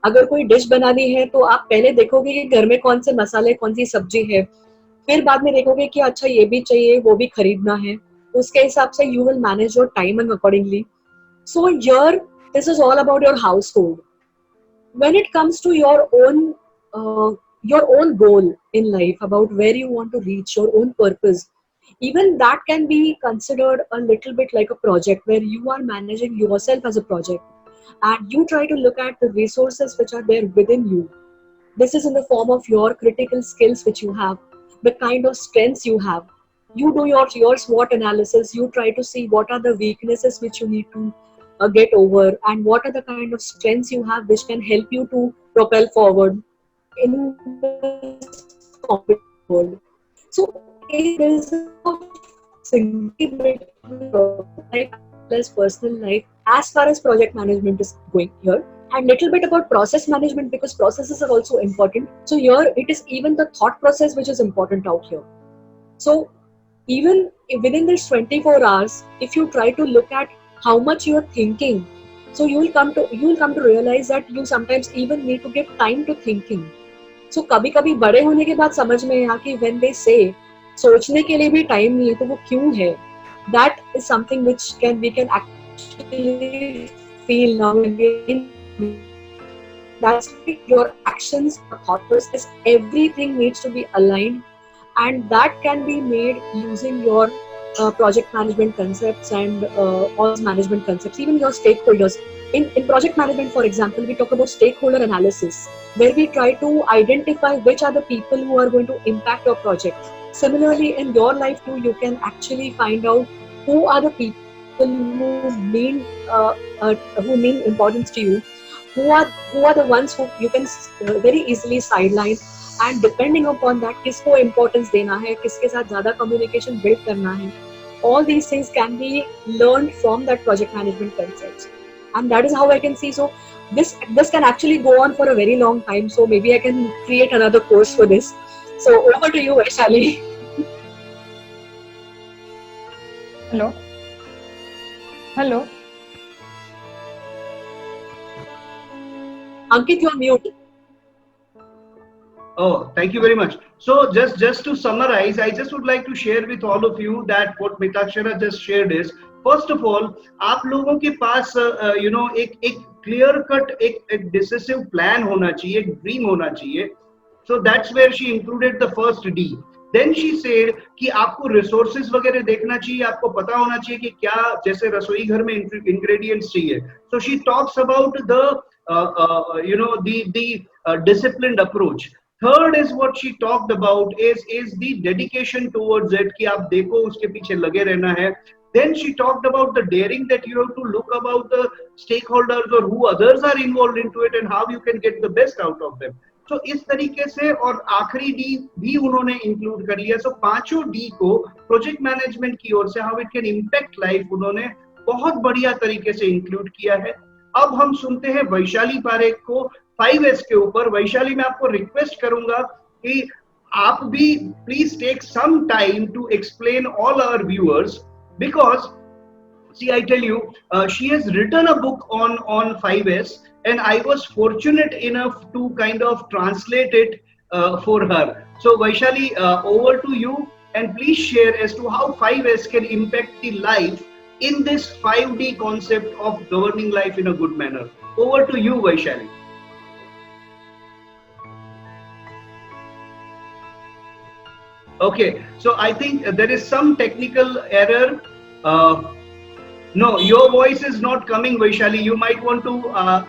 अगर कोई डिश बनानी है तो आप पहले देखोगे कि घर में कौन से मसाले, कौन सी सब्जी है, फिर बाद में देखोगे कि अच्छा ये भी चाहिए, वो भी खरीदना है. उसके हिसाब से you will manage your time accordingly. So here this is all about your household. When it comes to your own goal in life, about where you want to reach, your own purpose, even that can be considered a little bit like a project where you are managing yourself as a project, and you try to look at the resources which are there within you. This is in the form of your critical skills which you have, the kind of strengths you have. You do your SWOT analysis. You try to see what are the weaknesses which you need to get over, and what are the kind of strengths you have which can help you to propel forward in this competitive world. So it is a significant life plus personal life as far as project management is going here. And little bit about process management, because processes are also important. So here it is even the thought process which is important out here. So even within this 24 hours, if you try to look at how much you are thinking, so you will come to realize that you sometimes even need to give time to thinking. So कभी-कभी बड़े होने के बाद समझ में आया कि when they say सोचने के लिए भी time नहीं है तो वो क्यों है? That is something which we can actually feel now and again. That's your actions, your thought process, everything needs to be aligned, and that can be made using your project management concepts and all management concepts, even your stakeholders. In project management, for example, we talk about stakeholder analysis, where we try to identify which are the people who are going to impact your project. Similarly, in your life too, you can actually find out who are the people who mean importance to you, who are the ones who you can very easily sideline, and depending upon that, किसको importance देना है, किसके साथ ज़्यादा communication build करना है. All these things can be learned from that project management concepts, and that is how I can see. So this can actually go on for a very long time. So maybe I can create another course for this. So over to you, Vaishali. Hello. Ankit, you are mute. Oh, thank you very much. So just to summarize, I just would like to share with all of you that what Mitakshara just shared is, first of all, आप लोगों के पास एक clear cut एक decisive plan होना चाहिए, एक dream होना चाहिए. So that's where she included the first D. Then she said कि आपको resources वगैरह देखना चाहिए, आपको पता होना चाहिए कि क्या जैसे रसोई घर में ingredients चाहिए. So she talks about the disciplined approach. Third is what she talked about is the dedication towards it, कि आप देखो उसके पीछे लगे रहना है. Then she talked about the daring, that you have to look about the stakeholders or who others are involved into it and how you can get the best out of them. तो इस तरीके से, और आखिरी D भी उन्होंने include कर लिया। सो पांचों डी को प्रोजेक्ट मैनेजमेंट की ओर से how it can impact life उन्होंने बहुत बढ़िया तरीके से इंक्लूड किया है। अब हम सुनते हैं वैशाली पारेख को 5S के ऊपर। वैशाली, मैं आपको रिक्वेस्ट करूंगा कि आप भी please take some time to explain all our viewers, because see, I tell you, she has written a book on 5S, and I was fortunate enough to kind of translate it for her. So Vaishali, over to you, and please share as to how 5S can impact the life in this 5D concept of governing life in a good manner. Over to you, Vaishali. Okay, so I think there is some technical error. No, your voice is not coming, Vaishali. You might want to,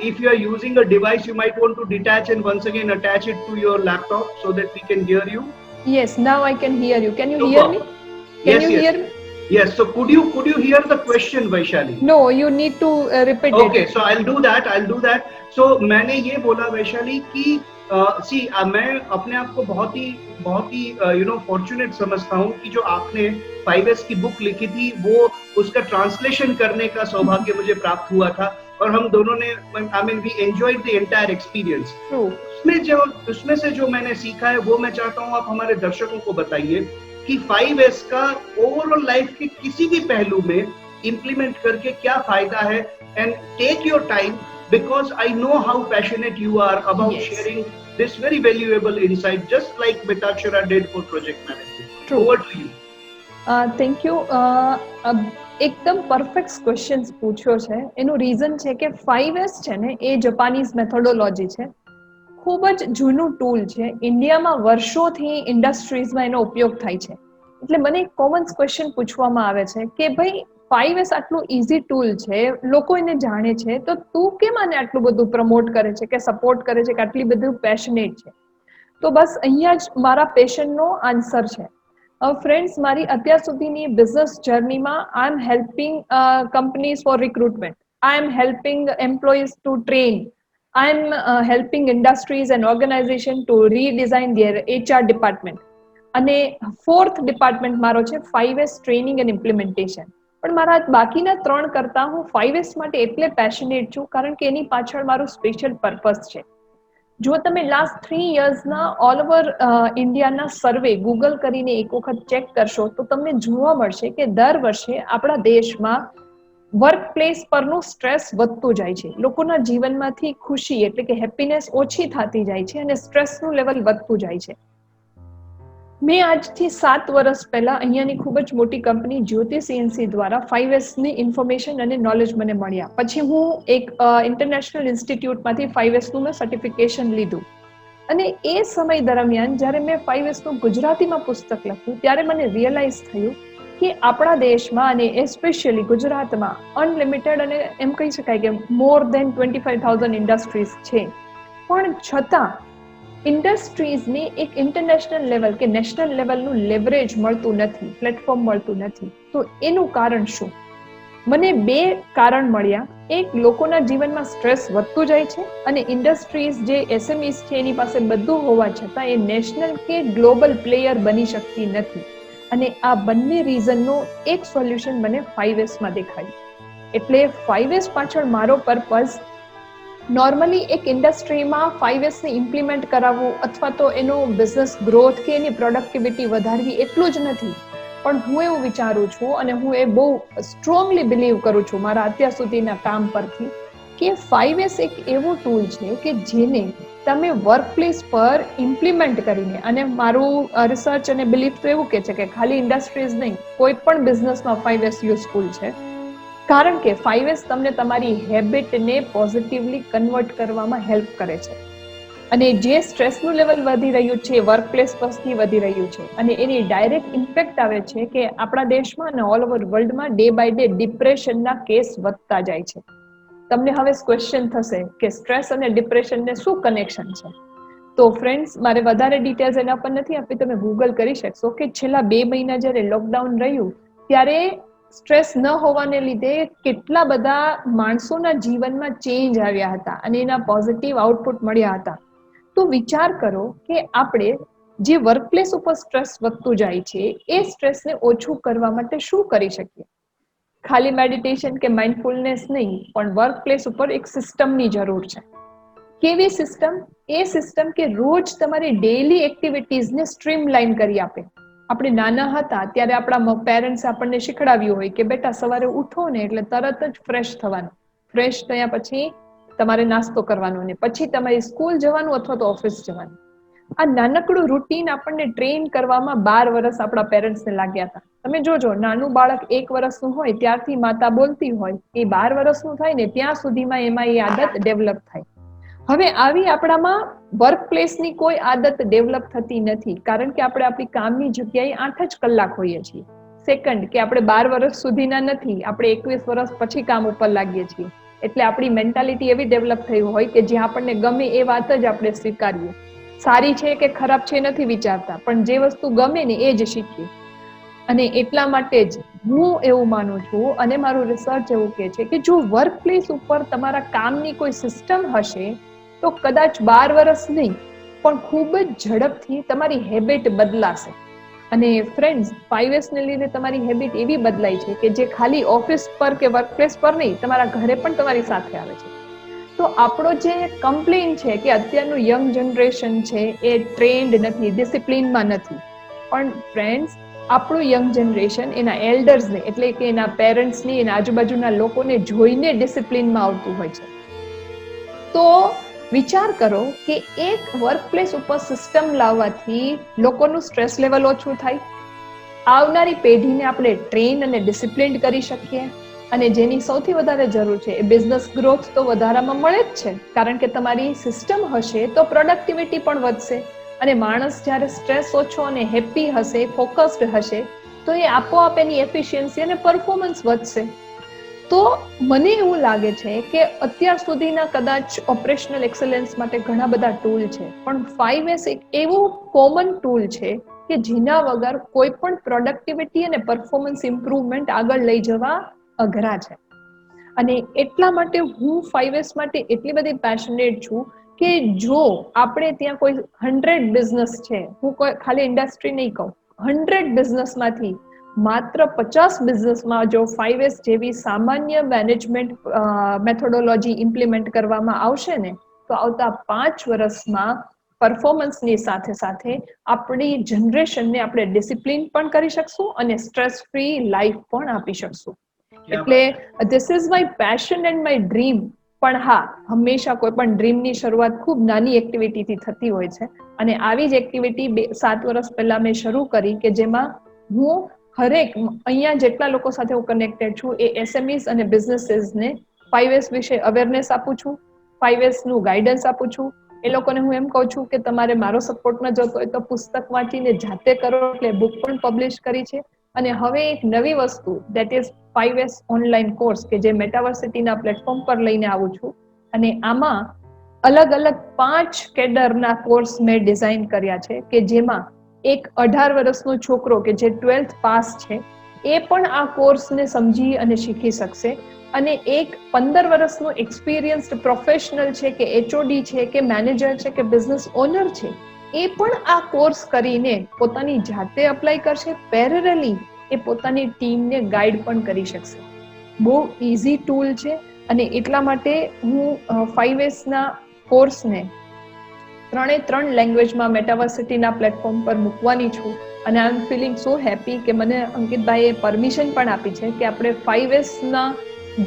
if you are using a device, you might want to detach and once again attach it to your laptop so that we can hear you. Yes, now I can hear you. Can you hear me? Can you hear me? Yes. So could you hear the question, Vaishali? No, you need to repeat it. Okay, so I'll do that. So मैंने ये बोला वैशाली कि मैं अपने आप को बहुत ही fortunate समझता हूँ कि जो आपने 5S की बुक लिखी थी, वो उसका ट्रांसलेशन करने का सौभाग्य मुझे प्राप्त हुआ था, और हम दोनों ने, I mean, we enjoyed the entire experience. उसमें से जो मैंने सीखा है वो मैं चाहता हूँ आप हमारे दर्शकों को बताइए कि 5S का ओवरऑल लाइफ के किसी भी पहलू में इम्प्लीमेंट करके क्या फायदा है। And take your time, because I know how passionate you are about sharing this very valuable insight, just like Mitachara did for project management. True. Over to you. Thank you. એકદમ perfect questions પૂછ્યો છે. એનું reason છે કે 5S છે ને એ જપાનીઝ methodology છે, ખૂબ જ જૂનું ટૂલ છે. ઇન્ડિયામાં વર્ષોથી ઇન્ડસ્ટ્રીઝમાં એનો ઉપયોગ થાય છે. એટલે મને એક કોમન ક્વેશ્ચન પૂછવામાં આવે છે કે ભાઈ 5S આટલું ઇઝી ટૂલ છે, લોકો એને જાણે છે, તો તું કેમ આને આટલું બધું પ્રમોટ કરે છે કે સપોર્ટ કરે છે કે આટલી બધું પેશનેટ છે? તો બસ અહીંયા જ મારા પેશનનો આન્સર છે. ફ્રેન્ડ્સ, મારી અત્યાર સુધીની બિઝનેસ જર્નીમાં I am helping companies for recruitment, I am helping employees to train, I am helping industries and organisation to redesign their HR department. અને 4th ડિપાર્ટમેન્ટ મારો છે 5S ટ્રેનિંગ એન્ડ ઇમ્પ્લિમેન્ટેશન. પણ મારા બાકીના 3 કરતાં હું 5S માટે એટલે પેશનેટ છું કારણ કે એની પાછળ મારું સ્પેશિયલ પર્પસ છે. જો તમે લાસ્ટ 3 યર્સના ઓલ ઓવર ઇન્ડિયાના સર્વે ગૂગલ કરીને એક વખત ચેક કરશો તો તમને જોવા મળશે કે દર વર્ષે આપણા દેશમાં વર્ક પ્લેસ પરનું સ્ટ્રેસ વધતું જાય છે. લોકોના જીવનમાંથી ખુશી એટલે કે હેપીનેસ ઓછી થતી જાય છે અને સ્ટ્રેસનું લેવલ વધતું જાય છે. મેં આજથી 7 વર્ષ પહેલા અહીંયાની ખૂબ જ મોટી કંપની જ્યોતિ CNC દ્વારા 5Sની ઇન્ફોર્મેશન અને નોલેજ મને મળ્યા. પછી હું એક ઇન્ટરનેશનલ ઇન્સ્ટિટ્યૂટમાંથી 5Sનું મેં સર્ટિફિકેશન લીધું. અને એ સમય દરમિયાન જ્યારે મેં 5Sનું ગુજરાતીમાં પુસ્તક લખ્યું ત્યારે મને રિયલાઇઝ થયું કે આપણા દેશમાં અને એસ્પેશિયલી ગુજરાતમાં અનલિમિટેડ અને એમ કહી શકાય કે મોર દેન 25,000 ઇન્ડસ્ટ્રીઝ છે, પણ છતાં ઇન્ડસ્ટ્રીઝની એક ઇન્ટરનેશનલ લેવલ કે નેશનલ લેવલનું લેવરેજ મળતું નથી, પ્લેટફોર્મ મળતું નથી. તો એનું કારણ શું? મને 2 કારણ મળ્યા. એક, લોકોના જીવનમાં સ્ટ્રેસ વધતું જાય છે અને ઇન્ડસ્ટ્રીઝ જે SMEs છે એની પાસે બધું હોવા છતાં એ નેશનલ કે ગ્લોબલ પ્લેયર બની શકતી નથી. અને આ બંને રીઝનનું એક સોલ્યુશન મને 5Sમાં દેખાયું. એટલે 5S પાછળ મારો પર્પઝ નોર્મલી એક ઇન્ડસ્ટ્રીમાં 5Sને ઇમ્પ્લિમેન્ટ કરાવવું અથવા તો એનો બિઝનેસ ગ્રોથ કે એની પ્રોડક્ટિવિટી વધારવી એટલું જ નથી, પણ હું એવું વિચારું છું અને હું એ બહુ સ્ટ્રોંગલી બિલીવ કરું છું મારા અત્યાર સુધીના કામ પરથી કે 5S એક એવો ટૂલ છે કે જેને તમે વર્ક પ્લેસ પર ઇમ્પ્લિમેન્ટ કરીને, અને મારું રિસર્ચ અને બિલીફ તો એવું કહે છે કે ખાલી ઇન્ડસ્ટ્રીઝ નહીં, કોઈ પણ બિઝનેસમાં 5S યુઝફુલ છે. કારણ કે 5S તમને તમારી હેબિટને પોઝિટિવલી કન્વર્ટ કરવામાં હેલ્પ કરે છે. અને જે સ્ટ્રેસનું લેવલ વધી રહ્યું છે, વર્ક પ્લેસ પરથી વધી રહ્યું છે, અને એની ડાયરેક્ટ ઇમ્પેક્ટ આવે છે કે આપણા દેશમાં અને ઓલ ઓવર વર્લ્ડમાં ડે બાય ડે ડિપ્રેશનના કેસ વધતા જાય છે. તમને હવે ક્વેશ્ચન થશે કે સ્ટ્રેસ અને ડિપ્રેશનને શું કનેક્શન છે? તો ફ્રેન્ડ્સ, મારે વધારે ડિટેલ્સ એના પર નથી આપી, તમે ગૂગલ કરી શકશો કે છેલ્લા 2 મહિના જ્યારે લોકડાઉન રહ્યું ત્યારે સ્ટ્રેસ ન હોવાને લીધે કેટલા બધા માણસોના જીવનમાં ચેન્જ આવ્યા હતા અને એના પોઝિટિવ આઉટપુટ મળ્યા હતા. તો વિચાર કરો કે આપણે જે વર્કપ્લેસ ઉપર સ્ટ્રેસ વધતું જાય છે એ સ્ટ્રેસને ઓછું કરવા માટે શું કરી શકીએ? ખાલી મેડિટેશન કે માઇન્ડફુલનેસ નહીં, પણ વર્કપ્લેસ ઉપર એક સિસ્ટમની જરૂર છે. કેવી સિસ્ટમ? એ સિસ્ટમ કે રોજ તમારી ડેઇલી એક્ટિવિટીઝને સ્ટ્રીમલાઇન કરી આપે. આપણે નાના હતા ત્યારે આપણા પેરેન્ટ્સ આપણને શીખડાવ્યું હોય કે બેટા સવારે ઉઠો ને એટલે તરત જ ફ્રેશ થવાનું, ફ્રેશ થયા પછી તમારે નાસ્તો કરવાનો ને પછી તમારી સ્કૂલ જવાનું અથવા તો ઓફિસ જવાનું. આ નાનકડું રૂટીન આપણને ટ્રેન કરવામાં 12 વર્ષ આપણા પેરેન્ટ્સને લાગ્યા હતા. તમે જોજો, નાનું બાળક 1 વર્ષનું હોય ત્યારથી માતા બોલતી હોય, એ 12 વર્ષનું થાય ને ત્યાં સુધીમાં એમાં એ આદત ડેવલપ થાય. હવે આવી આપણામાં વર્કપ્લેસની કોઈ આદત ડેવલપ થતી નથી, કારણ કે આપણે આપણી કામની જગ્યાએ 8 જ કલાક હોઈએ છીએ. સેકન્ડ કે આપણે 12 વર્ષ સુધીના નથી, આપણે 21 વર્ષ પછી કામ ઉપર લાગીએ છીએ. એટલે આપણી મેન્ટાલિટી એવી ડેવલપ થઈ હોય કે જ્યાં આપણને ગમે એ વાત જ આપણે સ્વીકારીએ. સારી છે કે ખરાબ છે નથી વિચારતા, પણ જે વસ્તુ ગમે ને એ જ શીખીએ. અને એટલા માટે જ હું એવું માનું છું અને મારું રિસર્ચ એવું કહે છે કે જો વર્કપ્લેસ ઉપર તમારા કામની કોઈ સિસ્ટમ હશે તો કદાચ 12 વર્ષ નહીં, પણ ખૂબ જ ઝડપથી તમારી હેબિટ બદલાશે. અને ફ્રેન્ડ્સ, 5S ને લીધે તમારી હેબિટ એવી બદલાય છે કે જે ખાલી ઓફિસ પર કે વર્કપ્લેસ પર નહીં, તમારા ઘરે પણ તમારી સાથે આવે છે. તો આપણો જે કમ્પ્લેન છે કે અત્યારનું યંગ જનરેશન છે એ ટ્રેન્ડ નથી, ડિસિપ્લિનમાં નથી. પણ ફ્રેન્ડ્સ, આપણું યંગ જનરેશન એના એલ્ડર્સને એટલે કે એના પેરેન્ટ્સની, એના આજુબાજુના લોકોને જોઈને ડિસિપ્લિનમાં આવતું હોય છે. તો વિચાર કરો કે એક વર્કપ્લેસ ઉપર સિસ્ટમ લાવવાથી લોકોનું સ્ટ્રેસ લેવલ ઓછું થાય, આવનારી પેઢીને આપણે ટ્રેન અને ડિસિપ્લિન્ડ કરી શકીએ, અને જેની સૌથી વધારે જરૂર છે એ બિઝનેસ ગ્રોથ તો વધારામાં મળે જ છે, કારણ કે તમારી સિસ્ટમ હશે તો પ્રોડક્ટિવિટી પણ વધશે. અને માણસ જ્યારે સ્ટ્રેસ ઓછો અને હેપી હશે, ફોકસ્ડ હશે, તો એ આપોઆપ એની એફિશિયન્સી અને પરફોર્મન્સ વધશે. તો મને એવું લાગે છે કે અત્યાર સુધીના કદાચ ઓપરેશનલ એક્સેલન્સ માટે ઘણા બધા ટૂલ છે, પણ 5S એક એવું કોમન ટૂલ છે કે જેના વગર કોઈ પણ પ્રોડક્ટિવિટી અને પરફોર્મન્સ ઇમ્પ્રુવમેન્ટ આગળ લઈ જવા અઘરા છે. અને એટલા માટે હું 5S માટે એટલી બધી પેશનેટ છું કે જો આપણે ત્યાં કોઈ 100 બિઝનેસ છે, હું કોઈ ખાલી ઇન્ડસ્ટ્રી નહીં કહું, 100 બિઝનેસમાંથી માત્ર 50 બિઝનેસમાં જો 5S જેવી સામાન્ય મેનેજમેન્ટ મેથોડોલોજી ઇમ્પ્લિમેન્ટ કરવામાં આવશે ને, તો આવતા 5 વર્ષમાં પરફોર્મન્સની સાથે સાથે આપણી જનરેશનને આપણે ડિસિપ્લિન પણ કરી શકશું અને સ્ટ્રેસ ફ્રી લાઈફ પણ આપી શકશું. એટલે this is my passion and my dream. પણ હા, હંમેશા કોઈ પણ ડ્રીમની શરૂઆત ખૂબ નાની એક્ટિવિટીથી થતી હોય છે, અને આવી જ એક્ટિવિટી 7 વર્ષ પહેલા મેં શરૂ કરી કે જેમાં હું હરેક અહીંયા જેટલા લોકો સાથે હું કનેક્ટેડ છું એ એસએમઈઝ અને બિઝનેસીસને 5S વિશે અવેરનેસ આપું છું, 5S નું ગાઈડન્સ આપું છું. એ લોકોને હું એમ કહું છું કે તમારે મારો સપોર્ટ ન જોતો હોય તો પુસ્તક વાંચીને જાતે કરો, એટલે બુક પણ પબ્લિશ કરી છે. અને હવે એક નવી વસ્તુ that is 5S online course કે જે મેટાવર્સિટીના પ્લેટફોર્મ પર લઈને આવું છું. અને આમાં અલગ અલગ 5 કેડરના કોર્સ મેં ડિઝાઇન કર્યા છે કે જેમાં એક 18 વર્ષનો છોકરો કે જે 12th પાસ છે એ પણ આ કોર્સને સમજી અને શીખી શકશે, અને એક 15 વર્ષનો એક્સપિરિયન્સ્ડ પ્રોફેશનલ છે કે HOD છે કે મેનેજર છે કે બિઝનેસ ઓનર છે, એ પણ આ કોર્સ કરીને પોતાની જાતે અપ્લાય કરશે. પેરેલલી એ પોતાની ટીમને ગાઈડ પણ કરી શકશે. બહુ ઇઝી ટૂલ છે, અને એટલા માટે હું 5Sના કોર્સને 3 લેંગ્વેજમાં મેટાવર્સિટીના પ્લેટફોર્મ પર મૂકવાની છું. અને આઈ એમ ફીલિંગ સો હેપી કે મને અંકિતભાઈએ પરમિશન પણ આપી છે કે આપણે 5Sના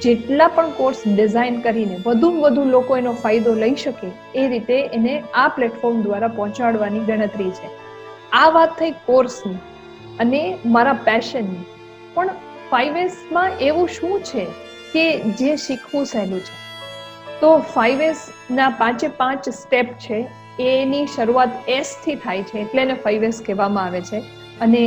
જેટલા પણ કોર્સ ડિઝાઇન કરીને વધુ લોકો એનો ફાયદો લઈ શકે એ રીતે એને આ પ્લેટફોર્મ દ્વારા પહોંચાડવાની ગણતરી છે. આ વાત થઈ કોર્સની અને મારા પેશનની. પણ 5Sમાં એવું શું છે કે જે શીખવું સહેલું છે? તો 5Sના 5 સ્ટેપ છે, એની શરૂઆત S થી થાય છે, એટલે એને 5S કહેવામાં આવે છે. અને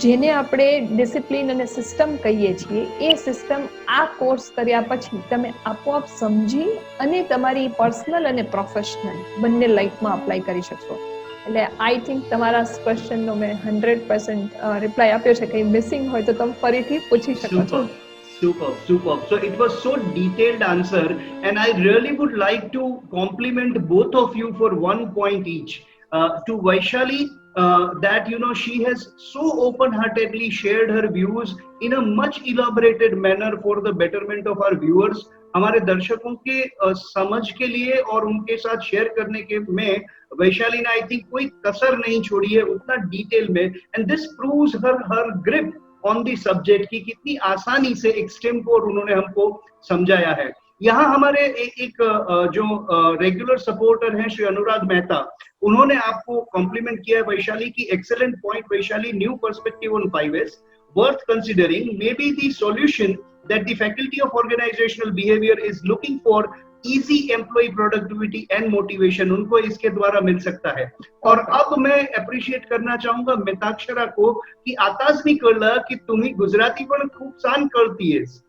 જેને આપણે ડિસિપ્લિન અને સિસ્ટમ કહીએ છીએ, એ સિસ્ટમ આ કોર્સ કર્યા પછી તમે આપોઆપ સમજી અને તમારી પર્સનલ અને પ્રોફેશનલ બંને લાઈફમાં અપ્લાય કરી શકશો. એટલે આઈ થિંક તમારા ક્વેશ્ચનનો મેં 100% રિપ્લાય આપ્યો છે. કંઈ મિસિંગ હોય તો તમે ફરીથી પૂછી શકો છો. Superb, superb. So it was so detailed answer, and I really would like to compliment both of you for one point each. To Vaishali, that she has so open-heartedly shared her views in a much elaborated manner for the betterment of our viewers. हमारे दर्शकों के समझ के लिए और उनके साथ share करने के में वैशाली ने आई थिंक कोई कसर नहीं छोड़ी है उतना डिटेल में, and this proves her grip on the subject की कितनी आसानी से एक स्टेम को उन्होंने हमको समझाया है। यहाँ हमारे एक जो रेगुलर सपोर्टर हैं श्री अनुराग मेहता, उन्होंने आपको कॉम्प्लीमेंट किया है वैशाली की, excellent point Vaishali, new perspective on 5S worth considering, maybe the solution that the faculty of organizational behavior is looking for, easy employee productivity and motivation, उनको इसके द्वारा मिल सकता है। और अब मैं अप्रिशिएट करना चाहूंगा मिताक्षरा को कि आताच मी कळलं की तुम्ही गुजराती पण खूप छान कळतीयेस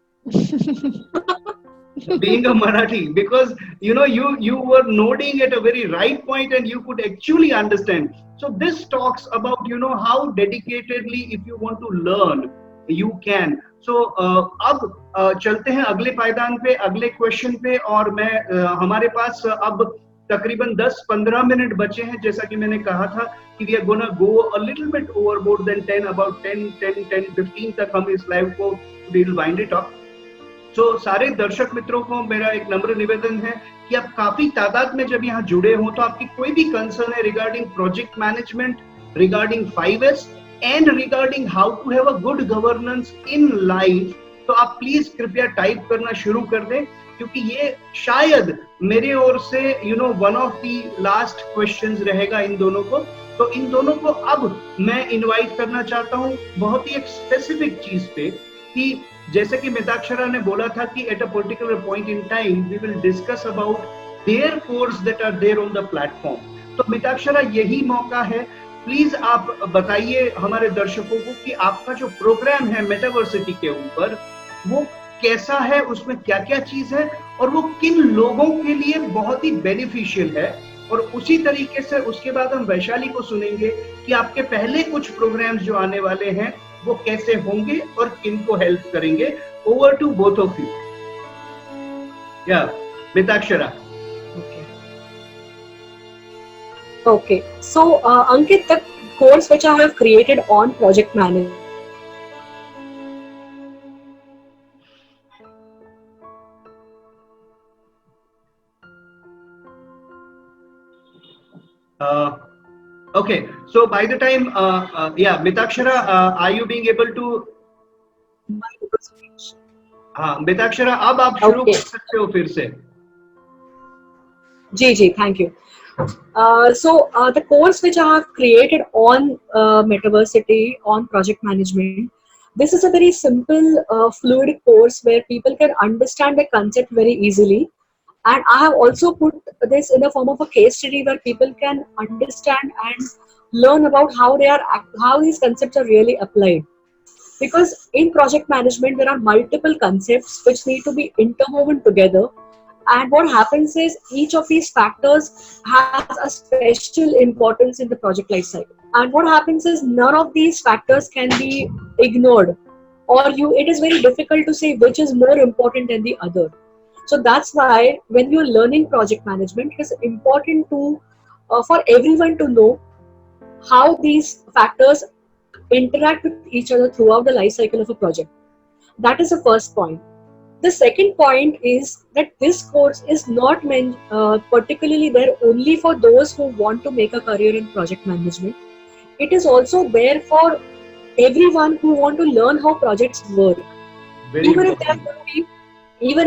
being a Marathi, because you were nodding at a very right point and you could actually understand. So this talks about how dedicatedly, if you want to learn, you can. So अब चलते हैं अगले पायदान पे, अगले question पे, और मैं हमारे पास अब तकरीबन 10-15 मिनट बचे हैं। जैसा कि मैंने कहा था कि we are gonna go a little bit overboard than 10, about 10-15 तक हम इस लाइव को we'll wind it up. तो सारे दर्शक मित्रों को मेरा एक नम्र निवेदन है कि आप काफी तादाद में जब यहाँ जुड़े हो तो आपकी कोई भी कंसर्न है regarding project management, regarding 5S and regarding how to have a good governance in life, तो आप प्लीज कृपया टाइप करना शुरू कर दें, क्योंकि ये शायद मेरे ओर से one of the last questions रहेगा इन दोनों को। तो इन दोनों को अब मैं इनवाइट करना चाहता हूँ बहुत ही एक स्पेसिफिक चीज पे, कि जैसे कि मिताक्षरा ने बोला था कि at a particular point in time we will discuss about their course that are there on the platform. तो मिताक्षरा यही मौका है, प्लीज आप बताइए हमारे दर्शकों को कि आपका जो प्रोग्राम है मेटावर्सिटी के ऊपर वो कैसा है, उसमें क्या क्या चीज है और वो किन लोगों के लिए बहुत ही बेनिफिशियल है। और उसी तरीके से उसके बाद हम वैशाली को सुनेंगे कि आपके पहले कुछ प्रोग्राम्स जो आने वाले हैं वो कैसे होंगे और किनको हेल्प करेंगे। Over to both of you. या Mitakshara. Okay. So, Ankit, the course which I have created on project management. Okay. So by the time, Mitakshara, are you being able to? हाँ, मिताक्षरा अब आप शुरू कर सकते हो फिर से। जी, thank you. So the course which I have created on Metaversity, on project management, this is a very simple, fluid course where people can understand the concept very easily. And I have also put this in the form of a case study where people can understand and learn about how these concepts are really applied. Because in project management, there are multiple concepts which need to be interwoven together. And what happens is each of these factors has a special importance in the project life cycle. And what happens is none of these factors can be ignored, or it is very difficult to say which is more important than the other. So that's why when you're learning project management, it is important to for everyone to know how these factors interact with each other throughout the life cycle of a project. That is the first point. The second point is that this course is not meant particularly there only for those who want to make a career in project management. It is also there for everyone who want to learn how projects work. Even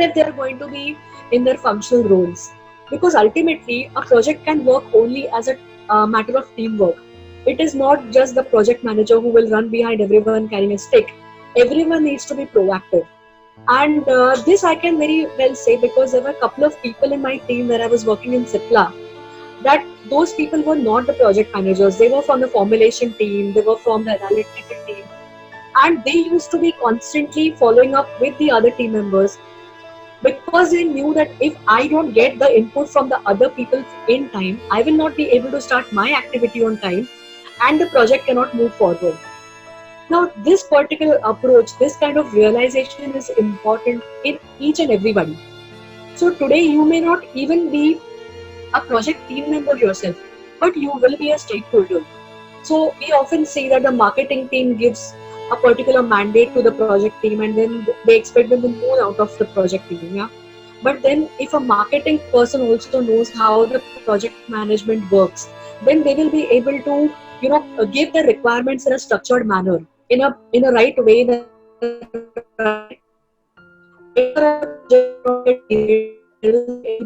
if they are going to be in their functional roles. Because ultimately, a project can work only as a matter of teamwork. It is not just the project manager who will run behind everyone carrying a stick. Everyone needs to be proactive. And this I can very well say because there were a couple of people in my team where I was working in Cipla, that those people were not the project managers. They were from the formulation team, they were from the analytical team. And they used to be constantly following up with the other team members because they knew that if I don't get the input from the other people in time, I will not be able to start my activity on time and the project cannot move forward. Now, this particular approach, this kind of realization is important in each and everybody. So today you may not even be a project team member yourself, but you will be a stakeholder. So we often say that the marketing team gives a particular mandate to the project team, and then they expect them to move out of the project team. Yeah. But then if a marketing person also knows how the project management works, then they will be able to, give the requirements in a structured manner, in a right way,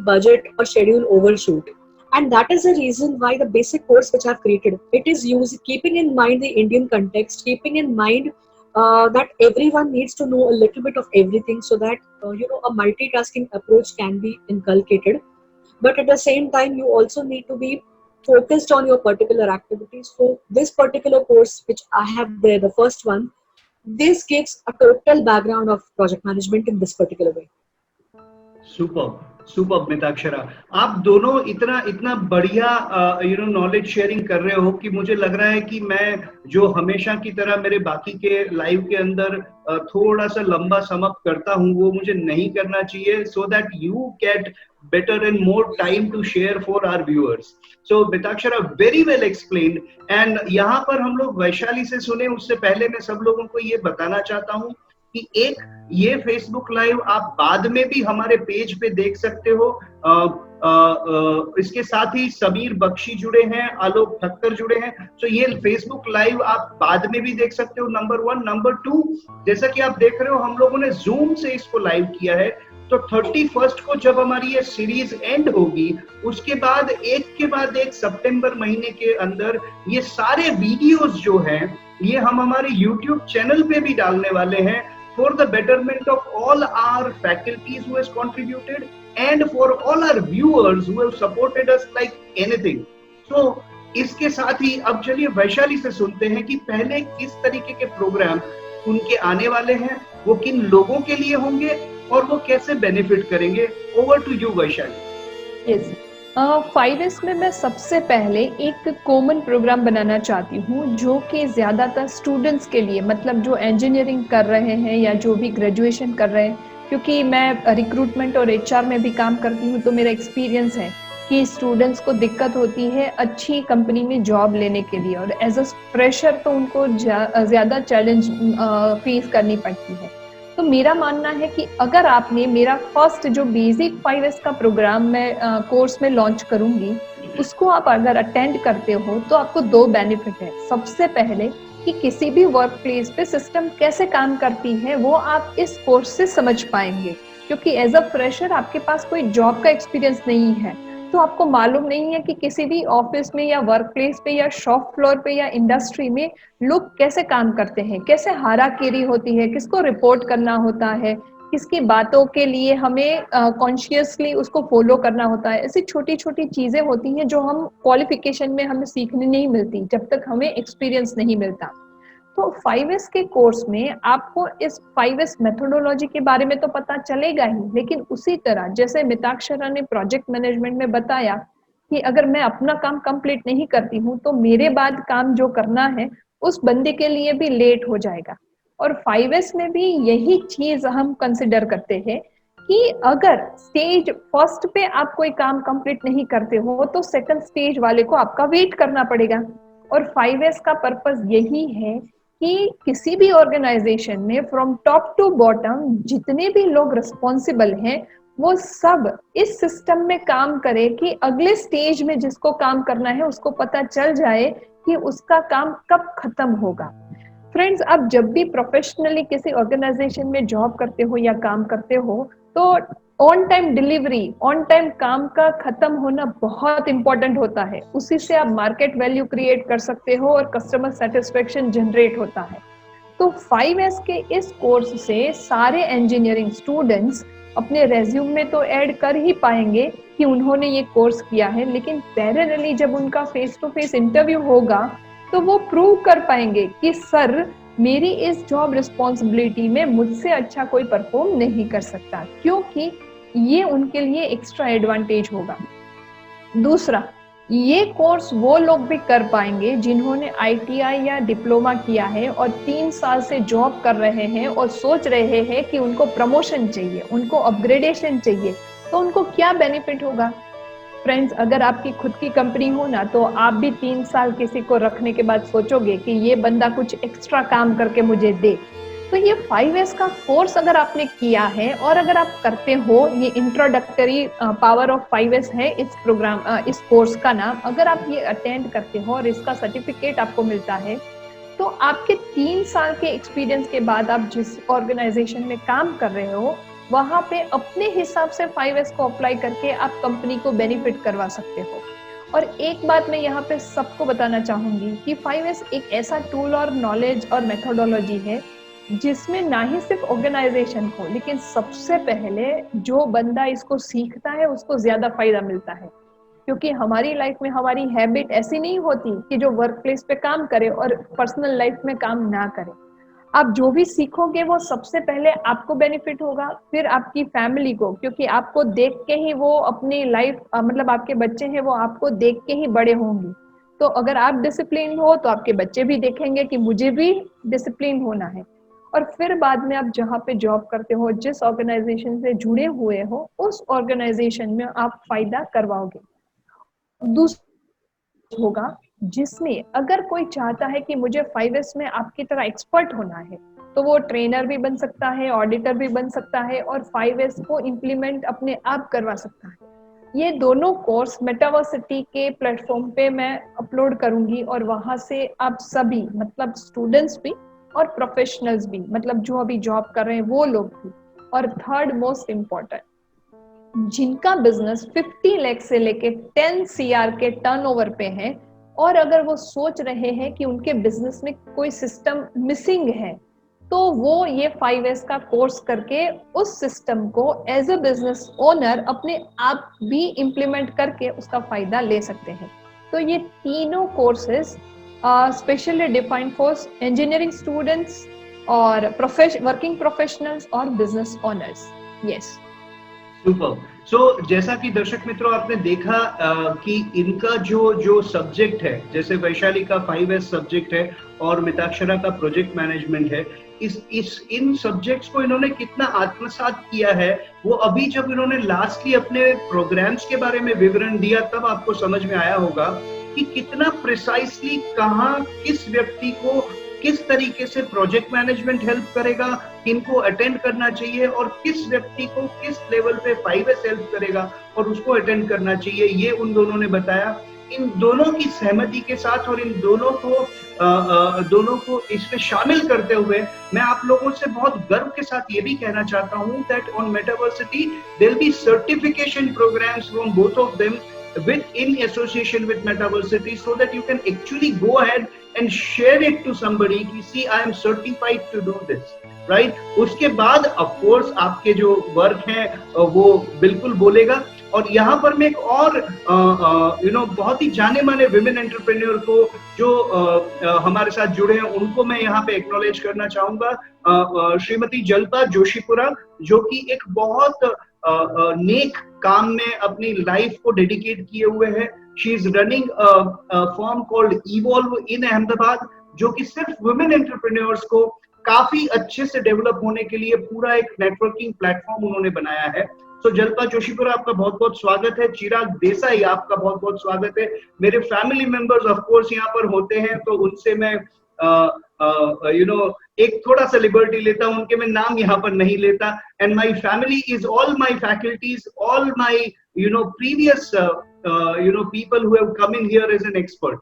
budget or schedule overshoot. And that is the reason why the basic course which I've created, it is used keeping in mind the Indian context, keeping in mind that everyone needs to know a little bit of everything, so that a multitasking approach can be inculcated. But at the same time, you also need to be focused on your particular activities. So this particular course which I have there, the first one, this gives a total background of project management in this particular way. Super super Mitakshara, आप दोनों इतना इतना बढ़िया knowledge sharing कर रहे हो कि मुझे लग रहा है कि मैं जो हमेशा की तरह मेरे बाकी के लाइव के अंदर थोड़ा सा लंबा समअप करता हूँ, वो मुझे नहीं करना चाहिए, so that you get better and more time to share for our viewers. So Mitakshara, very well explained. And यहाँ पर हम लोग वैशाली से सुने, उससे पहले मैं सब लोगों को ये बताना चाहता हूँ कि एक ये फेसबुक लाइव आप बाद में भी हमारे पेज पे देख सकते हो। इसके साथ ही समीर बख्शी जुड़े हैं, आलोक ठक्कर जुड़े हैं, तो ये फेसबुक लाइव आप बाद में भी देख सकते हो, नंबर 1। नंबर 2, जैसा कि आप देख रहे हो, हम लोगों ने जूम से इसको लाइव किया है, तो 31 को जब हमारी ये सीरीज एंड होगी, उसके बाद एक के बाद एक सितंबर महीने के अंदर ये सारे वीडियोस जो हैं, ये हम हमारे YouTube चैनल पे भी डालने वाले हैं, for the betterment of all our faculties who has contributed and for all our viewers who have supported us like anything. So इसके साथ ही अब चलिए वैशाली से सुनते हैं कि पहले किस तरीके के प्रोग्राम उनके आने वाले हैं, वो किन लोगों के लिए होंगे और वो कैसे बेनिफिट करेंगे। Over to you Vaishali. Yes, 5S में मैं सबसे पहले एक कॉमन प्रोग्राम बनाना चाहती हूँ, जो कि ज़्यादातर स्टूडेंट्स के लिए, मतलब जो इंजीनियरिंग कर रहे हैं या जो भी ग्रेजुएशन कर रहे हैं, क्योंकि मैं रिक्रूटमेंट और HR में भी काम करती हूँ, तो मेरा एक्सपीरियंस है कि स्टूडेंट्स को दिक्कत होती है अच्छी कंपनी में जॉब लेने के लिए, और एज अ फ्रेशर तो उनको ज़्यादा चैलेंज फेस करनी पड़ती है। तो मेरा मानना है कि अगर आपने मेरा फर्स्ट जो बेसिक 5S का प्रोग्राम मैं कोर्स में लॉन्च करूंगी, उसको आप अगर अटेंड करते हो तो आपको 2 बेनिफिट है। सबसे पहले कि किसी भी वर्क प्लेस पे सिस्टम कैसे काम करती है वो आप इस कोर्स से समझ पाएंगे, क्योंकि एज अ फ्रेशर आपके पास कोई जॉब का एक्सपीरियंस नहीं है, तो आपको मालूम नहीं है कि किसी भी ऑफिस में या वर्क प्लेस पे या शॉप फ्लोर पे या इंडस्ट्री में लोग कैसे काम करते हैं, कैसे हाराकीरी होती है, किसको रिपोर्ट करना होता है, किसकी बातों के लिए हमें कॉन्शियसली उसको फॉलो करना होता है। ऐसी छोटी छोटी चीजें होती हैं जो हम क्वालिफिकेशन में हमें सीखने नहीं मिलती जब तक हमें एक्सपीरियंस नहीं मिलता। तो 5S के कोर्स में आपको इस 5S मेथोडोलॉजी के बारे में तो पता चलेगा ही, लेकिन उसी तरह जैसे मिताक्षरा ने प्रोजेक्ट मैनेजमेंट में बताया कि अगर मैं अपना काम कंप्लीट नहीं करती हूँ तो मेरे बाद काम जो करना है उस बंदे के लिए भी लेट हो जाएगा। और 5S में भी यही चीज हम कंसिडर करते हैं कि अगर स्टेज फर्स्ट पे आप कोई काम कंप्लीट नहीं करते हो तो सेकंड स्टेज वाले को आपका वेट करना पड़ेगा। और 5S का पर्पस यही है कि किसी भी ऑर्गेनाइजेशन में फ्रॉम टॉप टू बॉटम जितने भी लोग रिस्पॉन्सिबल हैं वो सब इस सिस्टम में काम करे कि अगले स्टेज में जिसको काम करना है उसको पता चल जाए कि उसका काम कब खत्म होगा। फ्रेंड्स, आप जब भी प्रोफेशनली किसी ऑर्गेनाइजेशन में जॉब करते हो या काम करते हो तो on time delivery, on time काम का खत्म होना बहुत इंपॉर्टेंट होता है। उसी से आप मार्केट वैल्यू क्रिएट कर सकते हो और कस्टमर सेटिस्फेक्शन जनरेट होता है। तो 5S के इस कोर्स से सारे इंजीनियरिंग स्टूडेंट्स अपने रेज्यूम में तो ऐड कर ही पाएंगे कि उन्होंने ये कोर्स किया है, लेकिन पैरेलली जब उनका फेस टू फेस इंटरव्यू होगा तो वो प्रूव कर पाएंगे कि सर मेरी इस जॉब रिस्पॉन्सिबिलिटी में मुझसे अच्छा कोई परफॉर्म नहीं कर सकता, क्योंकि ये उनके लिए एक्स्ट्रा एडवांटेज होगा। दूसरा, ये कोर्स वो लोग भी कर पाएंगे जिन्होंने ITI या डिप्लोमा किया है और 3 साल से जॉब कर रहे हैं और सोच रहे हैं कि उनको प्रमोशन चाहिए, उनको अपग्रेडेशन चाहिए, तो उनको क्या बेनिफिट होगा। फ्रेंड्स, अगर आपकी खुद की कंपनी हो ना, तो आप भी 3 साल किसी को रखने के बाद सोचोगे कि ये बंदा कुछ एक्स्ट्रा काम करके मुझे दे। तो ये 5S का कोर्स अगर आपने किया है और अगर आप करते हो, ये इंट्रोडक्टरी पावर ऑफ 5S है इस प्रोग्राम, इस कोर्स का नाम, अगर आप ये अटेंड करते हो और इसका सर्टिफिकेट आपको मिलता है, तो आपके 3 साल के एक्सपीरियंस के बाद आप जिस ऑर्गेनाइजेशन में काम कर रहे हो, वहां पे अपने हिसाब से 5S को अप्लाई करके आप कंपनी को बेनिफिट करवा सकते हो। और एक बात मैं यहाँ पे सबको बताना चाहूंगी कि 5S एक ऐसा टूल और नॉलेज और मेथोडोलॉजी है जिसमें ना ही सिर्फ ऑर्गेनाइजेशन को, लेकिन सबसे पहले जो बंदा इसको सीखता है उसको ज्यादा फायदा मिलता है। क्योंकि हमारी लाइफ में हमारी हैबिट ऐसी नहीं होती कि जो वर्क प्लेस पे काम करे और पर्सनल लाइफ में काम ना करे। आप जो भी सीखोगे वो सबसे पहले आपको बेनिफिट होगा, फिर आपकी फैमिली को, क्योंकि आपको देख के ही वो अपनी लाइफ, मतलब आपके बच्चे हैं वो आपको देख के ही बड़े होंगे। तो अगर आप डिसिप्लिन हो तो आपके बच्चे भी देखेंगे कि मुझे भी डिसिप्लिन होना है। और फिर बाद में आप जहाँ पे जॉब करते हो, जिस ऑर्गेनाइजेशन से जुड़े हुए हो, उस ऑर्गेनाइजेशन में आप फायदा करवाओगे। दूसरा होगा जिसमें अगर कोई चाहता है कि मुझे 5S में आपकी तरह एक्सपर्ट होना है, तो वो ट्रेनर भी बन सकता है, ऑडिटर भी बन सकता है और 5S को इम्प्लीमेंट अपने आप करवा सकता है। ये दोनों कोर्स मेटावर्सिटी के प्लेटफॉर्म पे मैं अपलोड करूंगी और वहां से आप सभी, मतलब स्टूडेंट्स भी और प्रोफेशनल्स भी, मतलब जो अभी जॉब कर रहे हैं वो लोग भी, और थर्ड मोस्ट इम्पोर्टेंट, जिनका बिजनेस 50 लाख से लेके 10 CR के टर्नओवर पे है और अगर वो सोच रहे हैं कि उनके बिजनेस में कोई सिस्टम मिसिंग है, तो वो ये 5S का कोर्स करके उस सिस्टम को एज अ बिजनेस ओनर अपने आप भी इम्प्लीमेंट करके उसका फायदा ले सकते हैं। तो ये तीनों courses specially defined for engineering students और वर्किंग प्रोफेशनल्स और business owners. Yes, super. So जैसा कि दर्शक मित्रों आपने देखा कि इनका जो सब्जेक्ट है, जैसे वैशाली का 5S सब्जेक्ट है और मिताक्षरा का प्रोजेक्ट मैनेजमेंट है, इन सब्जेक्ट्स को इन्होंने कितना आत्मसात किया है, वो अभी जब इन्होंने लास्टली अपने प्रोग्राम्स के बारे में विवरण दिया तब आपको समझ में आया होगा कि कितना प्रिसाइसली कहाँ किस व्यक्ति को किस तरीके से प्रोजेक्ट मैनेजमेंट हेल्प करेगा, किनको अटेंड करना चाहिए और किस व्यक्ति को किस लेवल पे 5S हेल्प करेगा और उसको अटेंड करना चाहिए, ये उन दोनों ने बताया। इन दोनों की सहमति के साथ और इन दोनों को इसमें शामिल करते हुए मैं आप लोगों से बहुत गर्व के साथ ये भी कहना चाहता हूँ that on Metaversity there will be certification programmes from both of them in association with Metaversity, so that you can actually go ahead and share it to somebody कि see I am certified to do this, right? उसके बाद of course आपके जो work है वो बिल्कुल बोलेगा। और यहाँ पर मैं एक और बहुत ही जाने माने विमेन एंटरप्रेन्योर को जो हमारे साथ जुड़े हैं उनको मैं यहाँ पे एक्नॉलेज करना चाहूंगा। श्रीमती जल्पा जोशीपुरा, जो कि एक बहुत नेक काम में अपनी लाइफ को डेडिकेट किए हुए हैं। She is running firm called evolve in Ahmedabad, जो कि सिर्फ वुमेन एंटरप्रेन्योर्स को काफी अच्छे से डेवलप होने के लिए पूरा एक नेटवर्किंग प्लेटफॉर्म उन्होंने बनाया है। तो जल्पा जोशीपुरा आपका बहुत बहुत स्वागत है। चिराग देसाई आपका बहुत बहुत स्वागत है। मेरे फैमिली मेंबर्स ऑफ कोर्स यहाँ पर होते हैं, तो उनसे मैं एक थोड़ा सा लिबर्टी लेता हूं, उनके मैं नाम यहाँ पर नहीं लेता। And my family is all my faculties, all my previous people who have come in here as an expert.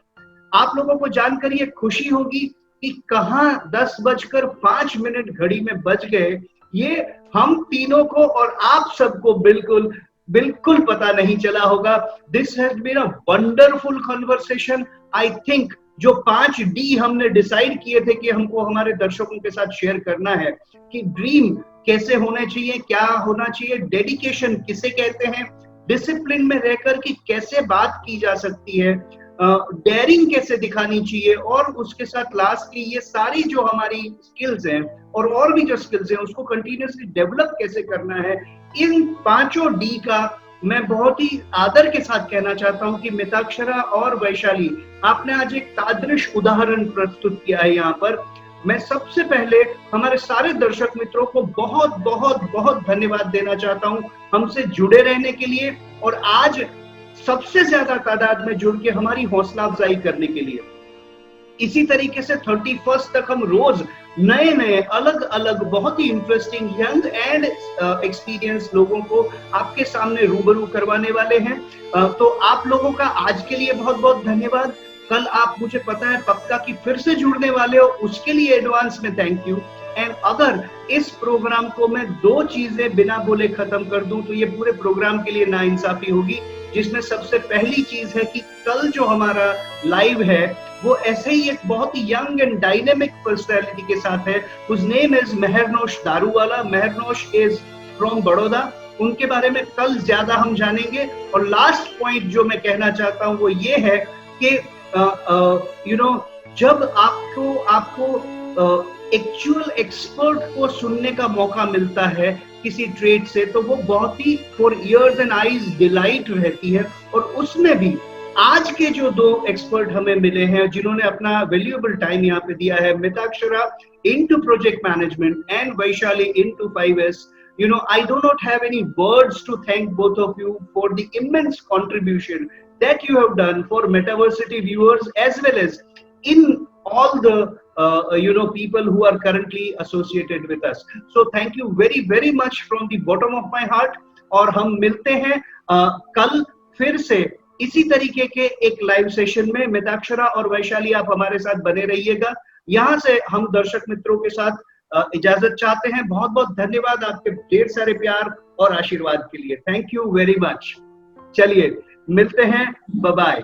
आप लोगों को जानकर ये खुशी होगी कि कहाँ 10:05 घड़ी में बज गए, ये हम तीनों को और आप सबको बिल्कुल पता नहीं चला होगा। This has been a wonderful conversation. I think जो 5D हमने डिसाइड किए थे कि हमको हमारे दर्शकों के साथ शेयर करना है कि ड्रीम कैसे होने चाहिए, क्या होना चाहिए, डेडिकेशन किसे कहते हैं, डिसिप्लिन में रहकर कि कैसे बात की जा सकती है, डेयरिंग कैसे दिखानी चाहिए, और उसके साथ लास्टली ये सारी जो हमारी स्किल्स हैं और भी जो स्किल्स हैं उसको कंटिन्यूअसली डेवलप कैसे करना है। इन 5 D का मैं बहुत ही आदर के साथ कहना चाहता हूं कि मिताक्षरा और वैशाली, आपने आज एक तादृश उदाहरण प्रस्तुत किया है यहाँ पर। मैं सबसे पहले हमारे सारे दर्शक मित्रों को बहुत बहुत बहुत धन्यवाद देना चाहता हूं हमसे जुड़े रहने के लिए, और आज सबसे ज्यादा तादाद में जुड़ के हमारी हौसला अफजाई करने के लिए। इसी तरीके से 31 तक हम रोज नए नए अलग अलग बहुत ही इंटरेस्टिंग यंग एंड एक्सपीरियंस लोगों को आपके सामने रूबरू करवाने वाले हैं। तो आप लोगों का आज के लिए बहुत बहुत धन्यवाद। कल आप, मुझे पता है पक्का कि फिर से जुड़ने वाले हो, उसके लिए एडवांस में थैंक यू। एंड अगर इस प्रोग्राम को मैं 2 चीजें बिना बोले खत्म कर दूं तो ये पूरे प्रोग्राम के लिए नाइंसाफी होगी, जिसमें सबसे पहली चीज है कि कल जो हमारा लाइव है वो ऐसे ही एक बहुत ही यंग एंड डायनेमिक पर्सनैलिटी के साथ है, whose name is Mehernosh Daruwala. Mehernosh is from Baroda. उनके बारे में कल ज्यादा हम जानेंगे। और लास्ट पॉइंट जो मैं कहना चाहता हूँ वो ये है कि जब आपको एक्चुअल एक्सपर्ट को सुनने का मौका मिलता है किसी ट्रेड से, तो वो बहुत ही for ears and eyes delight रहती है। और उसमें भी आज के जो 2 एक्सपर्ट हमें मिले हैं जिन्होंने अपना वैल्यूएबल टाइम यहाँ पे दिया है, Mitakshara into project management and Vaishali into 5S, I do not have any words to thank both of you for the immense contribution that you have done for Metaversity viewers as well as in all the people who are currently associated with us. So thank you very very much from the bottom of my heart। और हम मिलते हैं कल फिर से इसी तरीके के एक लाइव सेशन में। मिताक्षरा और वैशाली, आप हमारे साथ बने रहिएगा। यहाँ से हम दर्शक मित्रों के साथ इजाजत चाहते हैं। बहुत बहुत धन्यवाद आपके ढेर सारे प्यार और आशीर्वाद के लिए। Thank you very much. चलिए मिलते हैं, बाय बाय।